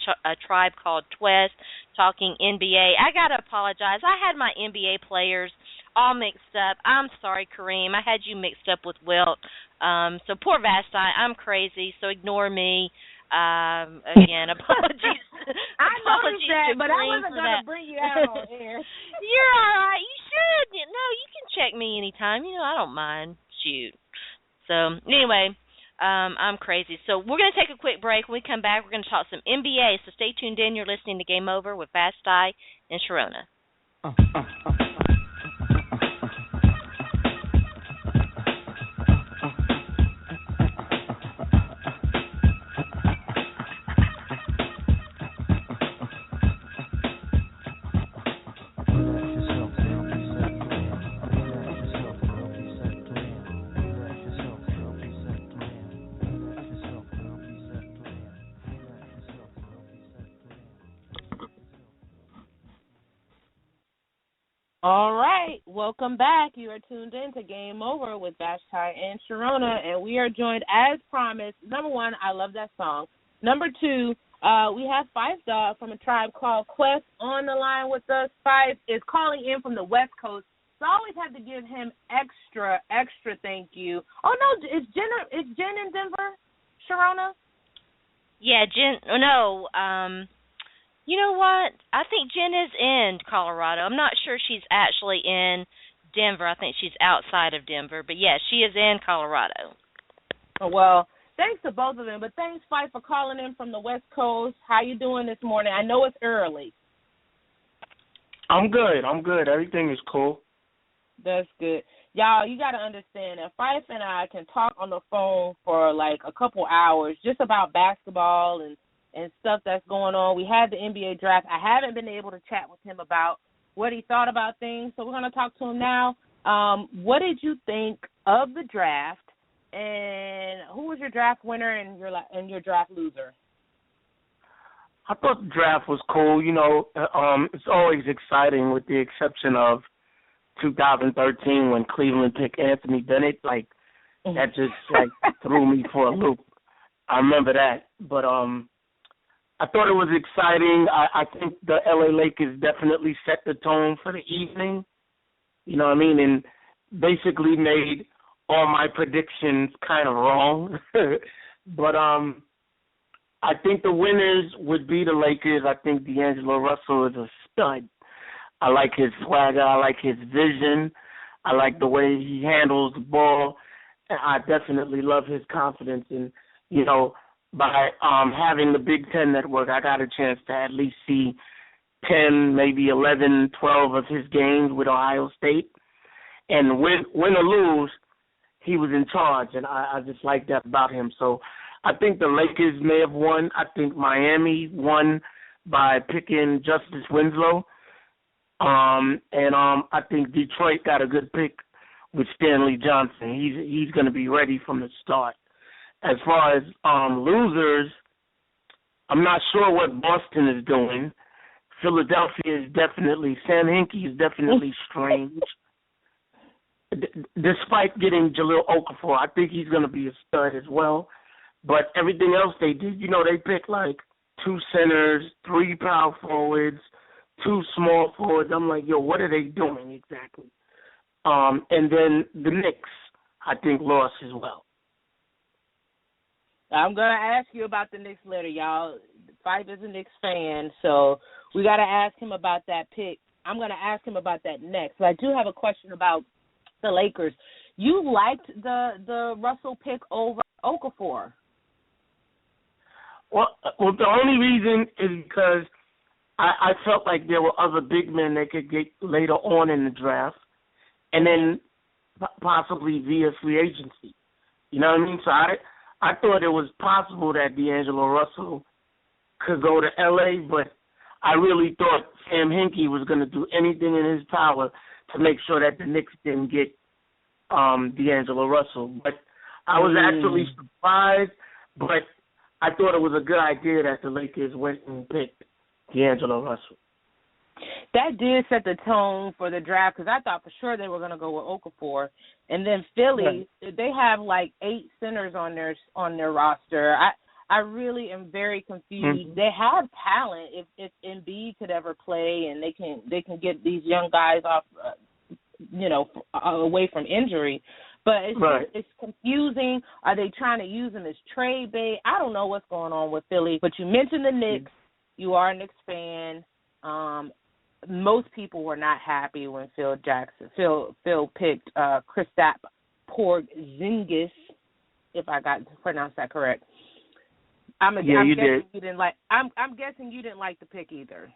tribe called Twest talking NBA. I got to apologize. I had my NBA players all mixed up. I'm sorry, Kareem. I had you mixed up with Wilt. So poor Vashti. I'm crazy, so ignore me. Again, apologies. I noticed that, but I wasn't going to bring you out on air. You're all right. You should. No, you can check me anytime. I don't mind. Shoot. So, anyway, I'm crazy. So, we're going to take a quick break. When we come back, we're going to talk some NBA. So, stay tuned in. You're listening to Game Over with Vashti and Sharona. All right, welcome back. You are tuned in to Game Over with Vashti and Sharona, and we are joined, as promised. Number one, I love that song. Number two, we have Phife Dawg from a tribe called Quest on the line with us. Phife is calling in from the West Coast, so I always have to give him extra thank you. Oh, no, is Jen in Denver, Sharona? Yeah, Jen, no, you know what? I think Jen is in Colorado. I'm not sure she's actually in Denver. I think she's outside of Denver. But, yes, she is in Colorado. Well, thanks to both of them. But thanks, Phife, for calling in from the West Coast. How you doing this morning? I know it's early. I'm good. Everything is cool. That's good. Y'all, you got to understand that Phife and I can talk on the phone for like a couple hours just about basketball and stuff that's going on. We had the NBA draft. I haven't been able to chat with him about what he thought about things, so we're going to talk to him now. What did you think of the draft, and who was your draft winner and your draft loser? I thought the draft was cool. It's always exciting with the exception of 2013 when Cleveland picked Anthony Bennett. Like, that just, threw me for a loop. I remember that. But, I thought it was exciting. I think the LA Lakers definitely set the tone for the evening, you know what I mean, and basically made all my predictions kind of wrong. But I think the winners would be the Lakers. I think D'Angelo Russell is a stud. I like his swagger. I like his vision. I like the way he handles the ball. And I definitely love his confidence. And, by having the Big Ten Network, I got a chance to at least see 10, maybe 11, 12 of his games with Ohio State. And win or lose, he was in charge, and I just like that about him. So I think the Lakers may have won. I think Miami won by picking Justice Winslow. I think Detroit got a good pick with Stanley Johnson. He's going to be ready from the start. As far as losers, I'm not sure what Boston is doing. Philadelphia is definitely, Sam Hinkie is definitely strange. Despite getting Jahlil Okafor, I think he's going to be a stud as well. But everything else they did, they picked like 2 centers, 3 power forwards, 2 small forwards. I'm like, yo, what are they doing exactly? And then the Knicks, I think, lost as well. I'm going to ask you about the Knicks later, y'all. Phife is a Knicks fan, so we got to ask him about that pick. I'm going to ask him about that next. But I do have a question about the Lakers. You liked the Russell pick over Okafor. Well, the only reason is because I felt like there were other big men they could get later on in the draft, and then possibly via free agency. You know what I mean? So I thought it was possible that D'Angelo Russell could go to L.A., but I really thought Sam Hinkie was going to do anything in his power to make sure that the Knicks didn't get D'Angelo Russell. But I was actually surprised, but I thought it was a good idea that the Lakers went and picked D'Angelo Russell. That did set the tone for the draft because I thought for sure they were going to go with Okafor. And then Philly, they have like 8 centers on their roster. I really am very confused. Mm-hmm. They have talent if Embiid could ever play, and they can get these young guys off, away from injury. But it's confusing. Are they trying to use them as trade bait? I don't know what's going on with Philly. But you mentioned the Knicks. You are a Knicks fan. Most people were not happy when Phil picked Kristaps Porzingis, if I got to pronounce that correct. I'm guessing you didn't like the pick either.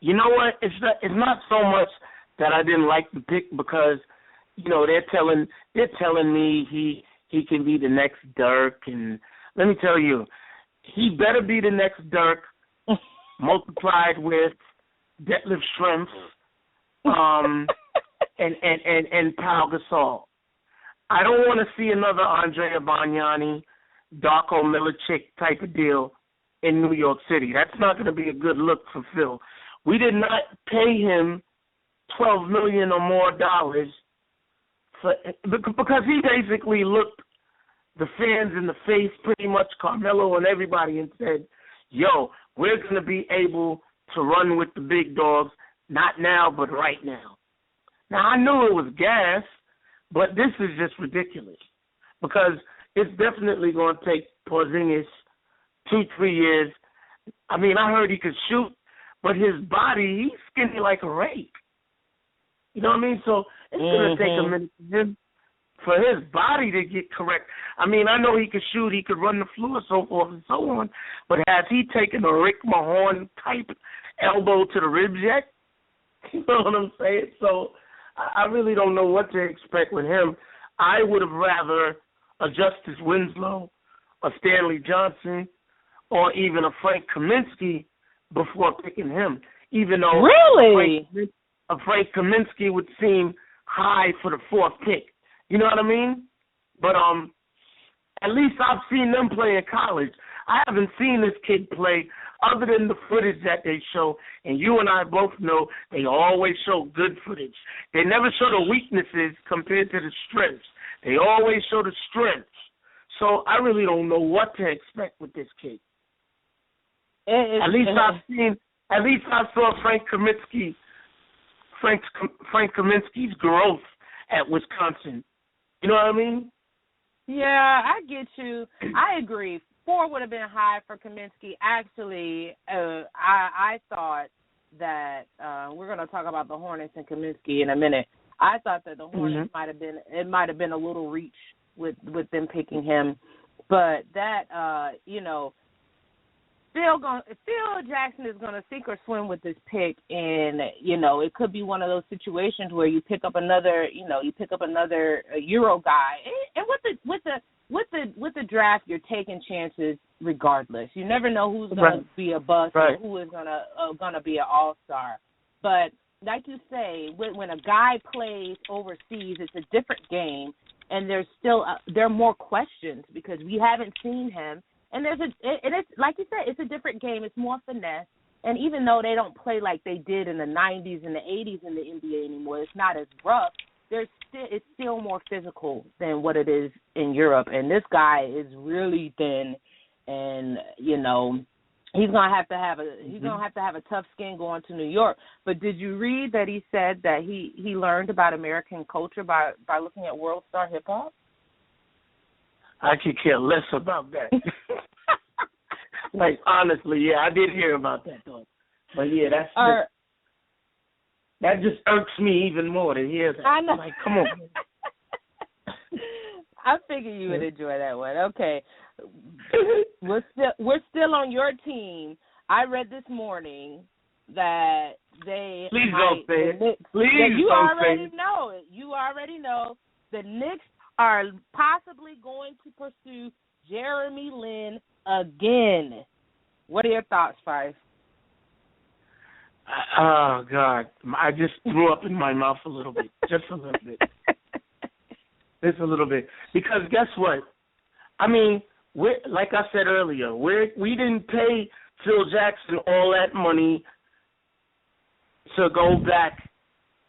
You know what? It's not so much that I didn't like the pick because they're telling me he can be the next Dirk, and let me tell you, he better be the next Dirk multiplied with deadlift strength and Pau Gasol. I don't want to see another Andrea Bargnani, Darko Milicic type of deal in New York City. That's not going to be a good look for Phil. We did not pay him $12 million or more because he basically looked the fans in the face, pretty much Carmelo and everybody, and said, yo, we're going to be able to run with the big dogs, not now, but right now. Now, I knew it was gas, but this is just ridiculous because it's definitely going to take Porzingis 2-3 years. I mean, I heard he could shoot, but his body, he's skinny like a rake. You know what I mean? So it's going to take a minute for his body to get correct. I mean, I know he could shoot, he could run the floor, so forth and so on, but has he taken a Rick Mahorn type elbow to the ribs yet? You know what I'm saying? So I really don't know what to expect with him. I would have rather a Justice Winslow, a Stanley Johnson, or even a Frank Kaminsky before picking him, even though a Frank Kaminsky would seem high for the 4th pick. You know what I mean? But at least I've seen them play in college. I haven't seen this kid play other than the footage that they show, and you and I both know they always show good footage. They never show the weaknesses compared to the strengths. They always show the strengths. So I really don't know what to expect with this kid. At least I saw Frank Kaminsky's growth at Wisconsin. You know what I mean? Yeah, I get you. I agree. 4 would have been high for Kaminsky. Actually, I thought that we're going to talk about the Hornets and Kaminsky in a minute. I thought that the Hornets might have been a little reach with them picking him, but that Phil Jackson is gonna sink or swim with this pick, and it could be one of those situations where you pick up another Euro guy, and with the draft, you're taking chances regardless. You never know who's gonna be a bust or who is gonna be an all-star. But like you say, when a guy plays overseas, it's a different game, and there are more questions because we haven't seen him. And it's like you said, it's a different game. It's more finesse. And even though they don't play like they did in the 90s and the 80s in the NBA anymore, it's not as rough. It's still more physical than what it is in Europe. And this guy is really thin, and he's gonna have to have a tough skin going to New York. But did you read that he said that he learned about American culture by looking at World Star Hip Hop? I could care less about that. Like, honestly, yeah, I did hear about that, though. But, yeah, that just irks me even more to hear that. I know. I'm like, come on. I figured you would enjoy that one. Okay. We're still on your team. I read this morning that they Please don't say it. You already know the Knicks are possibly going to pursue Jeremy Lin again. What are your thoughts, Phife? Oh, God. I just threw up in my mouth a little bit. Just a little bit. Just a little bit. Because guess what? I mean, like I said earlier, we didn't pay Phil Jackson all that money to go back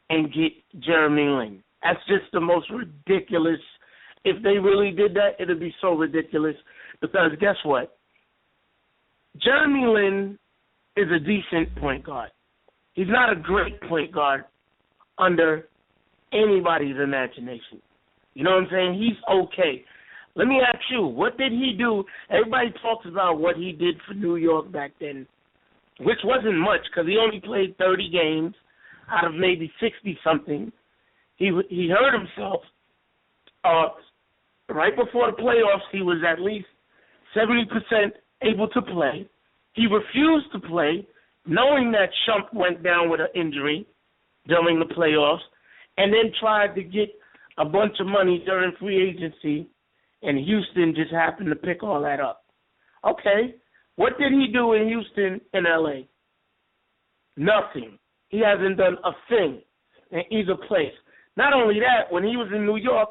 and get Jeremy Lin. That's just the most ridiculous. If they really did that, it would be so ridiculous. Because guess what? Jeremy Lin is a decent point guard. He's not a great point guard under anybody's imagination. You know what I'm saying? He's okay. Let me ask you, what did he do? Everybody talks about what he did for New York back then, which wasn't much because he only played 30 games out of maybe 60-something. He hurt himself. Right before the playoffs, he was at least 70% able to play. He refused to play, knowing that Shump went down with an injury during the playoffs, and then tried to get a bunch of money during free agency, and Houston just happened to pick all that up. Okay, what did he do in Houston and L.A.? Nothing. He hasn't done a thing in either place. Not only that, when he was in New York,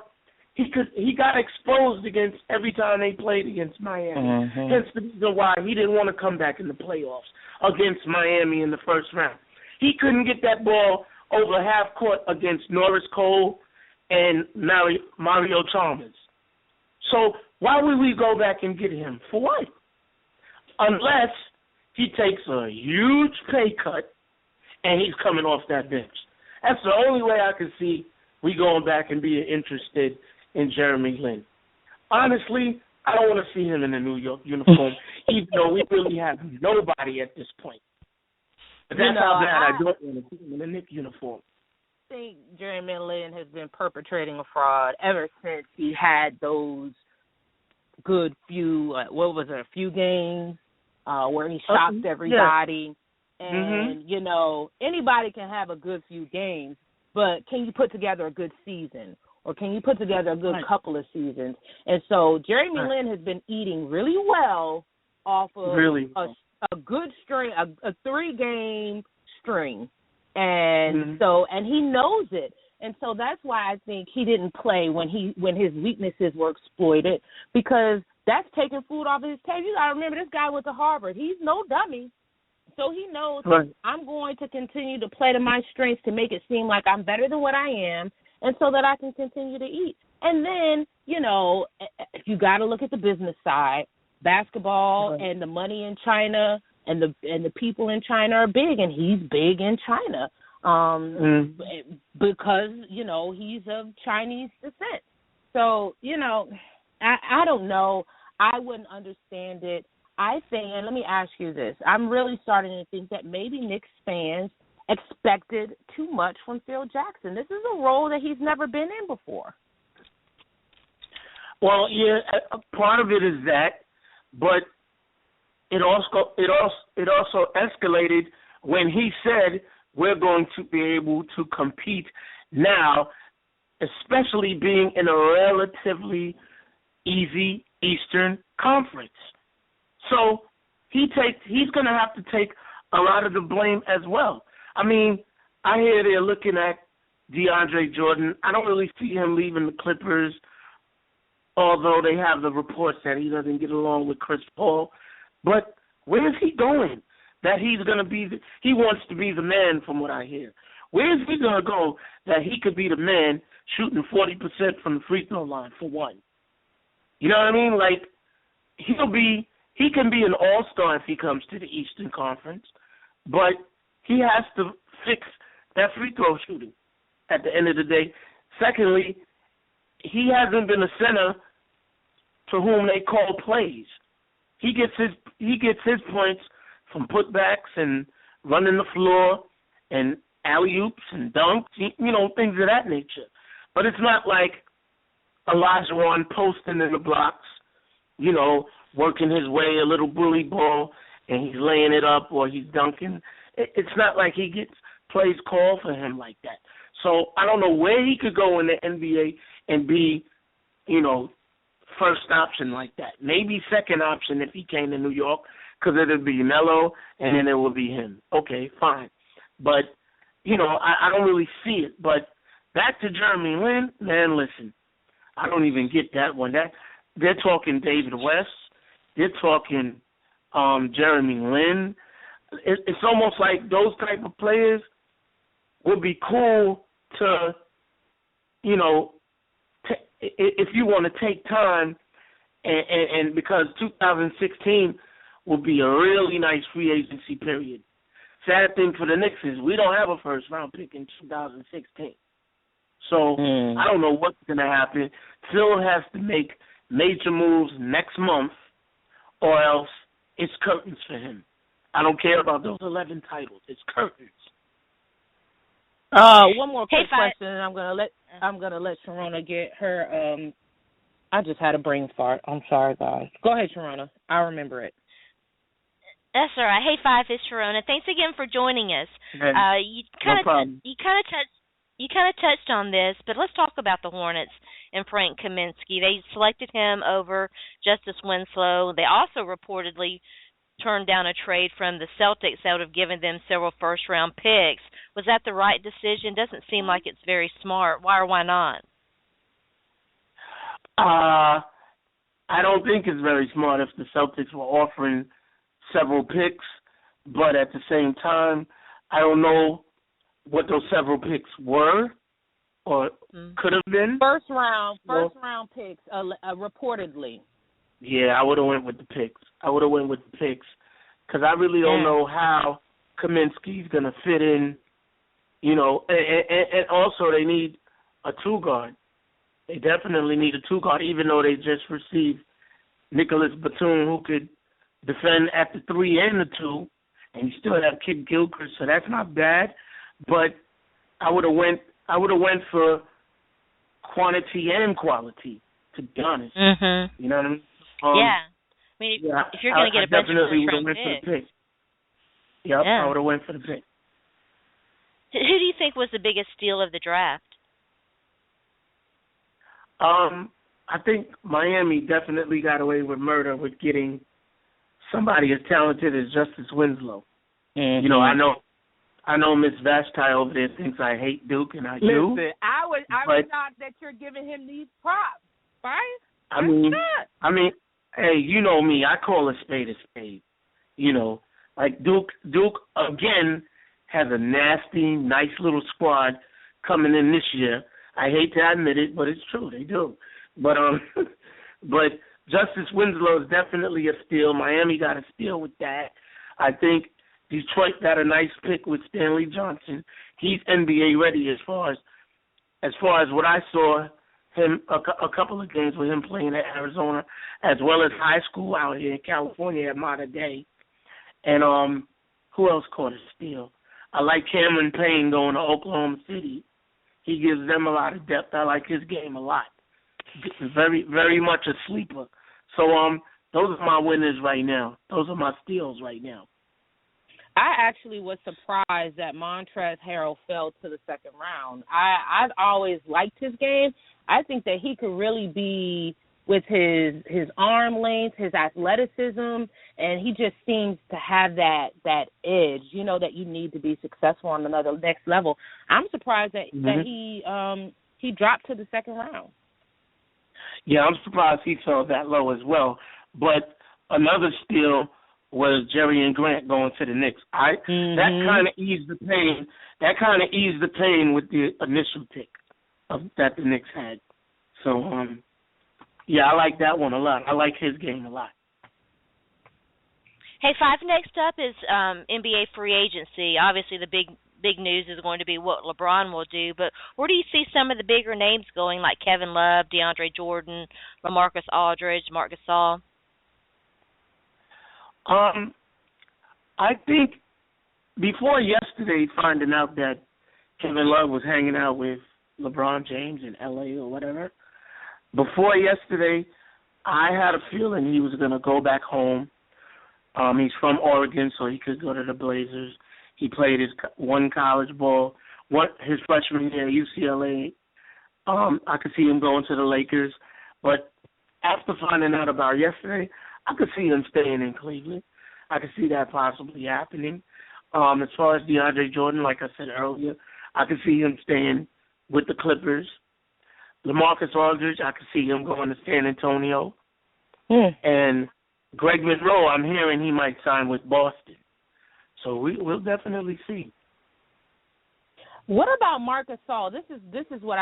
he got exposed against every time they played against Miami. Mm-hmm. Hence the reason why he didn't want to come back in the playoffs against Miami in the first round. He couldn't get that ball over half court against Norris Cole and Mario Chalmers. So why would we go back and get him? For what? Unless he takes a huge pay cut and he's coming off that bench. That's the only way I can see we going back and being interested in Jeremy Lin. Honestly, I don't want to see him in a New York uniform, even though we really have nobody at this point. But that's how bad I don't want to see him in a Knicks uniform. I think Jeremy Lin has been perpetrating a fraud ever since he had those good few, a few games where he shocked everybody. Yeah. And, anybody can have a good few games, but can you put together a good season? Or can you put together a good couple of seasons? And so Jeremy Lin has been eating really well off of a good string, a 3-game string. And and he knows it. And so that's why I think he didn't play when his weaknesses were exploited, because that's taking food off his table. You got to remember, this guy went to Harvard. He's no dummy. So he knows I'm going to continue to play to my strengths to make it seem like I'm better than what I am, and so that I can continue to eat. And then, you got to look at the business side. Basketball and the money in China and the people in China are big, and he's big in China because, he's of Chinese descent. So, I don't know. I wouldn't understand it. I think, and let me ask you this, I'm really starting to think that maybe Knicks fans expected too much from Phil Jackson. This is a role that he's never been in before. Well, yeah, part of it is that, but it also escalated when he said we're going to be able to compete now, especially being in a relatively easy Eastern Conference. So he's going to have to take a lot of the blame as well. I mean, I hear they're looking at DeAndre Jordan. I don't really see him leaving the Clippers, although they have the reports that he doesn't get along with Chris Paul. But where is he going? That he's going to be he wants to be the man, from what I hear. Where is he going to go that he could be the man shooting 40% from the free throw line, for one? You know what I mean? Like, he can be an all-star if he comes to the Eastern Conference, but he has to fix that free throw shooting at the end of the day. Secondly, he hasn't been a center to whom they call plays. He gets his points from putbacks and running the floor and alley-oops and dunks, things of that nature. But it's not like Olajuwon posting in the blocks, working his way a little bully ball and he's laying it up or he's dunking. It's not like he gets plays called for him like that. So I don't know where he could go in the NBA and be, first option like that. Maybe second option if he came to New York, because it would be Melo and then it would be him. Okay, fine. But, I don't really see it. But back to Jeremy Lin, man, listen, I don't even get that one. They're talking David West. They're talking Jeremy Lin. It's almost like those type of players would be cool to, if you want to take time, and because 2016 will be a really nice free agency period. Sad thing for the Knicks is we don't have a first-round pick in 2016. So I don't know what's going to happen. Phil has to make major moves next month, or else it's curtains for him. I don't care about those 11 titles. It's curtains. One more quick question, and I'm gonna let Sharona get her. I just had a brain fart. I'm sorry, guys. Go ahead, Sharona. I remember it. That's all right. Hey, Phife, it's Sharona. Thanks again for joining us. You kind of touched on this, but let's talk about the Hornets and Frank Kaminsky. They selected him over Justice Winslow. They also reportedly turned down a trade from the Celtics that would have given them several first-round picks. Was that the right decision? Doesn't seem like it's very smart. Why or why not? I don't think it's very smart if the Celtics were offering several picks, but at the same time, I don't know what those several picks were or could have been. First round picks, reportedly. Yeah, I would have went with the picks. Because I really don't know how Kaminsky's going to fit in, and also they need a two-guard. They definitely need a two-guard, even though they just received Nicholas Batum, who could defend at the 3 and the 2, and you still have Kid Gilchrist, so that's not bad. But I would have went for quantity and quality, to be honest. Mm-hmm. You know what I mean? If you're going to get a bunch of first-round picks. I would have went for the pick. Who do you think was the biggest steal of the draft? I think Miami definitely got away with murder with getting somebody as talented as Justice Winslow. Mm-hmm. I know Miss Vashti over there thinks I hate Duke, and I do. Listen, I was shocked that you're giving him these props, right? I mean, hey, you know me. I call a spade a spade. Like Duke again has a nasty, nice little squad coming in this year. I hate to admit it, but it's true. They do. But but Justice Winslow is definitely a steal. Miami got a steal with that. I think Detroit got a nice pick with Stanley Johnson. He's NBA ready as far as what I saw him a couple of games with him playing at Arizona, as well as high school out here in California at Mater Dei. And who else caught a steal? I like Cameron Payne going to Oklahoma City. He gives them a lot of depth. I like his game a lot. Very, very much a sleeper. So Those are my winners right now. Those are my steals right now. I actually was surprised that Montrezl Harrell fell to the second round. I've always liked his game. I think that he could really be, with his arm length, his athleticism, and he just seems to have that edge, that you need to be successful on another next level. I'm surprised that he dropped to the second round. Yeah, I'm surprised he fell that low as well. But another steal was Jerry and Grant going to the Knicks. That kind of eased the pain. That kind of eased the pain with the initial pick that the Knicks had. So, yeah, I like that one a lot. I like his game a lot. Hey, Phife, next up is NBA free agency. Obviously, the big news is going to be what LeBron will do, but where do you see some of the bigger names going, like Kevin Love, DeAndre Jordan, LaMarcus Aldridge, Marc Gasol? I think before yesterday, finding out that Kevin Love was hanging out with LeBron James in L.A. or whatever, before yesterday, I had a feeling he was going to go back home. He's from Oregon, so he could go to the Blazers. He played his one college ball, his freshman year at UCLA. I could see him going to the Lakers. But after finding out about yesterday, I could see him staying in Cleveland. I could see that possibly happening. As far as DeAndre Jordan, like I said earlier, I could see him staying with the Clippers. LaMarcus Aldridge, I could see him going to San Antonio. And Greg Monroe, I'm hearing he might sign with Boston. So we'll definitely see. What about Marc Gasol? This is what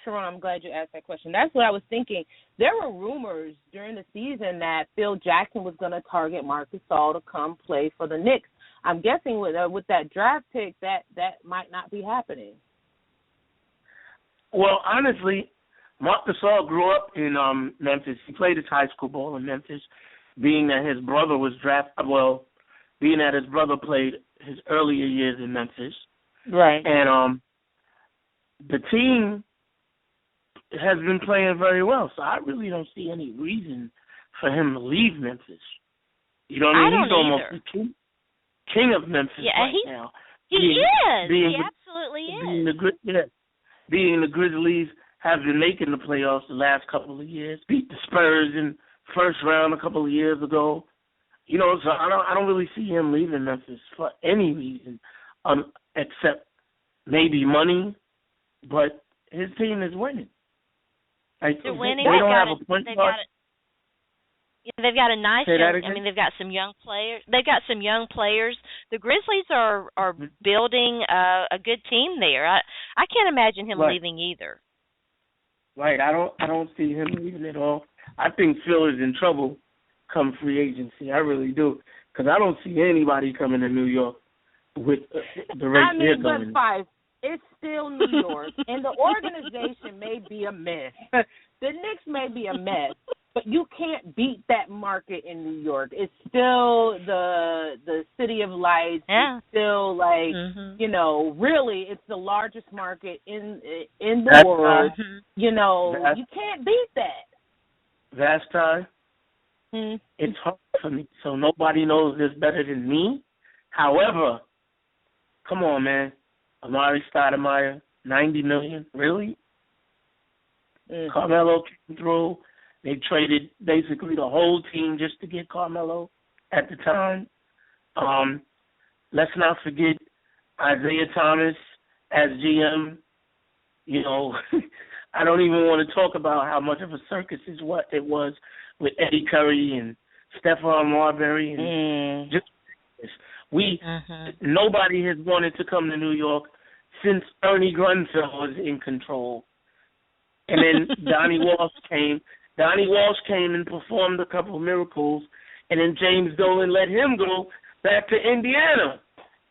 Sharona, I'm glad you asked that question. That's what I was thinking. There were rumors during the season that Phil Jackson was going to target Marc Gasol to come play for the Knicks. I'm guessing with that draft pick that might not be happening. Well, honestly, Marc Gasol grew up in Memphis. He played his high school ball in Memphis, being that his brother played his earlier years in Memphis. Right. And the team has been playing very well, so I really don't see any reason for him to leave Memphis. You know what I mean? He's almost the king of Memphis now. He is. He absolutely is. Being the Grizzlies have been making the playoffs the last couple of years, beat the Spurs in first round a couple of years ago. So I don't really see him leaving Memphis for any reason, except maybe money. But his team is winning. They're winning. They don't have a point guard. They've got a nice. They've got some young players. The Grizzlies are building a good team there. I can't imagine him leaving either. Right. I don't see him leaving at all. I think Phil is in trouble come free agency. I really do, because I don't see anybody coming to New York with the rate they're going. But Phife, it's still New York, and the organization may be a mess. The Knicks may be a mess, but you can't beat that market in New York. It's still the city of lights. Yeah. It's still really, it's the largest market in the world. You can't beat that. Vashti, it's hard for me, so nobody knows this better than me. However, come on, man. Amari Stoudemire, $90 million, really? Carmelo came through. They traded basically the whole team just to get Carmelo at the time. Let's not forget Isaiah Thomas as GM. I don't even want to talk about how much of a circus it was with Eddie Curry and Stephon Marbury and nobody has wanted to come to New York since Ernie Grunfeld was in control. And then Donnie Walsh came. Donnie Walsh came and performed a couple of miracles, and then James Dolan let him go back to Indiana.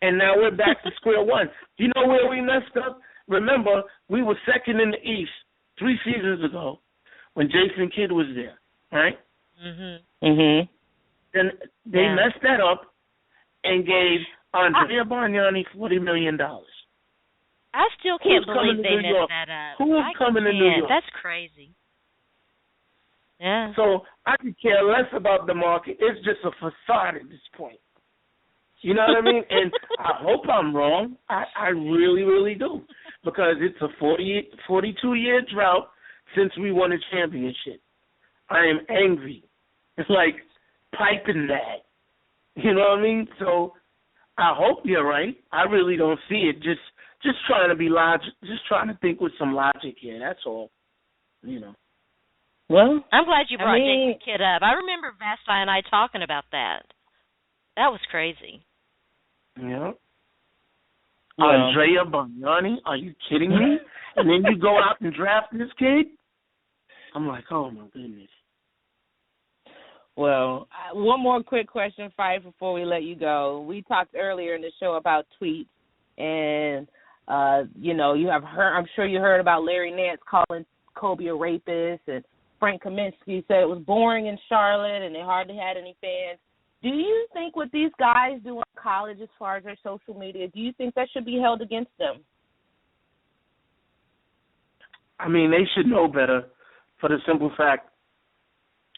And now we're back to square one. Do you know where we messed up? Remember, we were second in the East 3 seasons ago when Jason Kidd was there, right? Then they messed that up and gave Andrea Bargnani $40 million. I still can't believe they messed that up. Who's coming to New York? That's crazy. Yeah. So I could care less about the market. It's just a facade at this point. You know what I mean? And I hope I'm wrong. I really, really do. Because it's a 42-year drought since we won a championship. I am angry. It's like piping mad. You know what I mean? So I hope you're right. I really don't see it. Just trying to be logic. Just trying to think with some logic here. That's all. You know. Well, I'm glad you brought Jason Kidd up. I remember Vashti and I talking about that. That was crazy. Yeah. Andrea Bargnani, are you kidding me? And then you go out and draft this kid? I'm like, oh, my goodness. Well, one more quick question, Phife, before we let you go. We talked earlier in the show about tweets, and, you have heard, I'm sure you heard about Larry Nance calling Kobe a rapist, and Frank Kaminsky said it was boring in Charlotte and they hardly had any fans. Do you think what these guys do in college as far as their social media, do you think that should be held against them? I mean, they should know better for the simple fact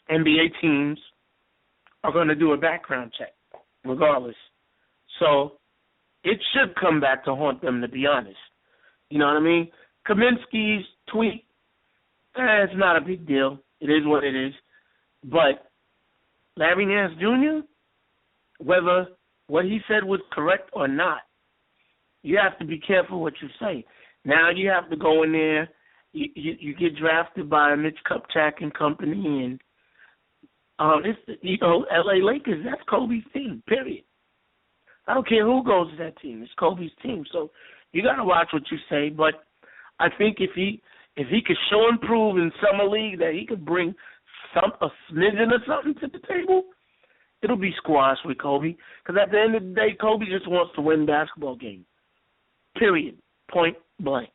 NBA teams are going to do a background check regardless. So it should come back to haunt them, to be honest. You know what I mean? Kaminsky's tweet, it's not a big deal. It is what it is. But Larry Nance Jr., whether what he said was correct or not, you have to be careful what you say. Now you have to go in there. You get drafted by Mitch Kupchak and company, and L.A. Lakers, that's Kobe's team, period. I don't care who goes to that team. It's Kobe's team. So you got to watch what you say. But I think if he could show and prove in summer league that he could bring a smidgen or something to the table, it'll be squashed with Kobe. Because at the end of the day, Kobe just wants to win basketball games. Period. Point blank.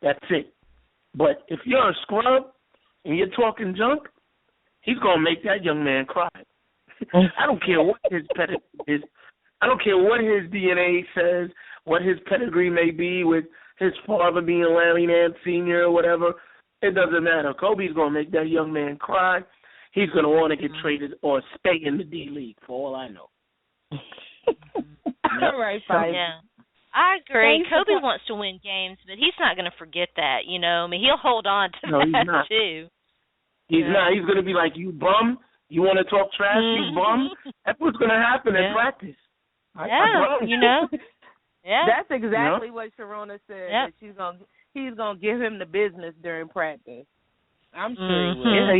That's it. But if you're a scrub and you're talking junk, he's going to make that young man cry. I don't care what his pedigree is. I don't care what his DNA says, what his pedigree may be with his father being Larry Nance Sr. or whatever. It doesn't matter. Kobe's going to make that young man cry. He's going to want to get traded or stay in the D-League, for all I know. All right, fine. Yeah. I agree. Kobe wants to win games, but he's not going to forget that, I mean, he'll hold on to that, too. He's not. He's going to be like, you bum? You want to talk trash, you bum? That's what's going to happen in practice. Yeah. That's exactly what Sharona said. That he's gonna give him the business during practice. I'm sure he will.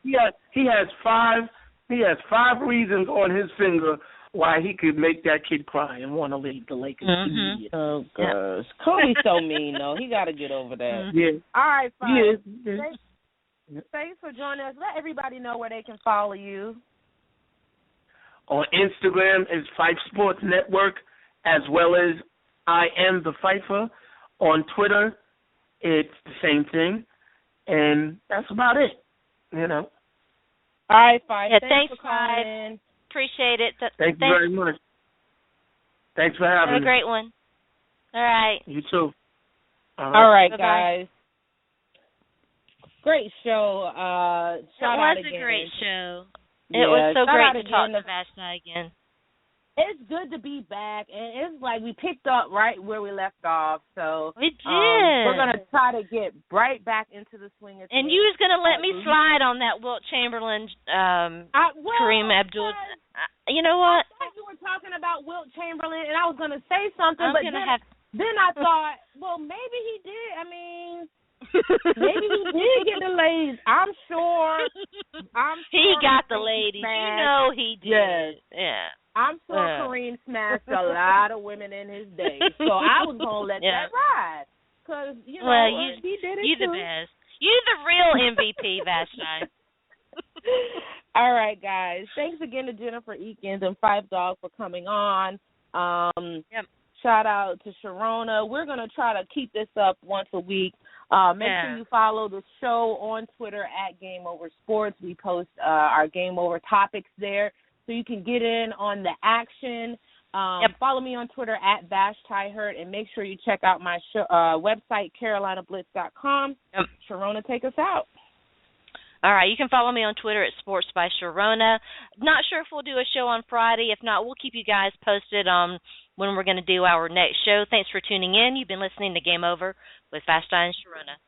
Yeah, he has five reasons on his finger why he could make that kid cry and want to leave the Lakers. Oh gosh, Kobe's so mean though. He got to get over that. Yeah. All right, fine. Yeah. Thanks for joining us. Let everybody know where they can follow you. On Instagram is Phife Sports Network, as well as I Am the Phifer. On Twitter, it's the same thing. And that's about it, All right, Phife. Yeah, thanks for calling in. Appreciate it. Thank you very much. Thanks for having me. Have a great one. All right. You too. All right, Bye-bye. guys. Great show. Shout out again. It was a great show. It was so great to talk to Vashti again. It's good to be back, and it's like we picked up right where we left off. So we did. We're gonna try to get right back into the swing of things. And you was gonna let me slide on that Wilt Chamberlain, Kareem Abdul. You know what? I thought you were talking about Wilt Chamberlain, and I was gonna say something, but then I thought, well, maybe he did. I mean. Maybe he did get the ladies. I'm sure he got the ladies. He did. Yes. Yeah. I'm sure Kareem smashed a lot of women in his day. So I was going to let that ride. Because, he did it you too. the best. You the real MVP, Vashti. All right, guys. Thanks again to Jennifer Eakins and Phife Dawg for coming on. Shout out to Sharona. We're going to try to keep this up once a week. Make sure you follow the show on Twitter at Game Over Sports. We post our Game Over topics there, so you can get in on the action. Follow me on Twitter at VashtiHurt, and make sure you check out my website, CarolinaBlitz.com. Sharona, take us out. All right, you can follow me on Twitter at Sports by Sharona. Not sure if we'll do a show on Friday. If not, we'll keep you guys posted on when we're going to do our next show. Thanks for tuning in. You've been listening to Game Over with Vashti and Sharona.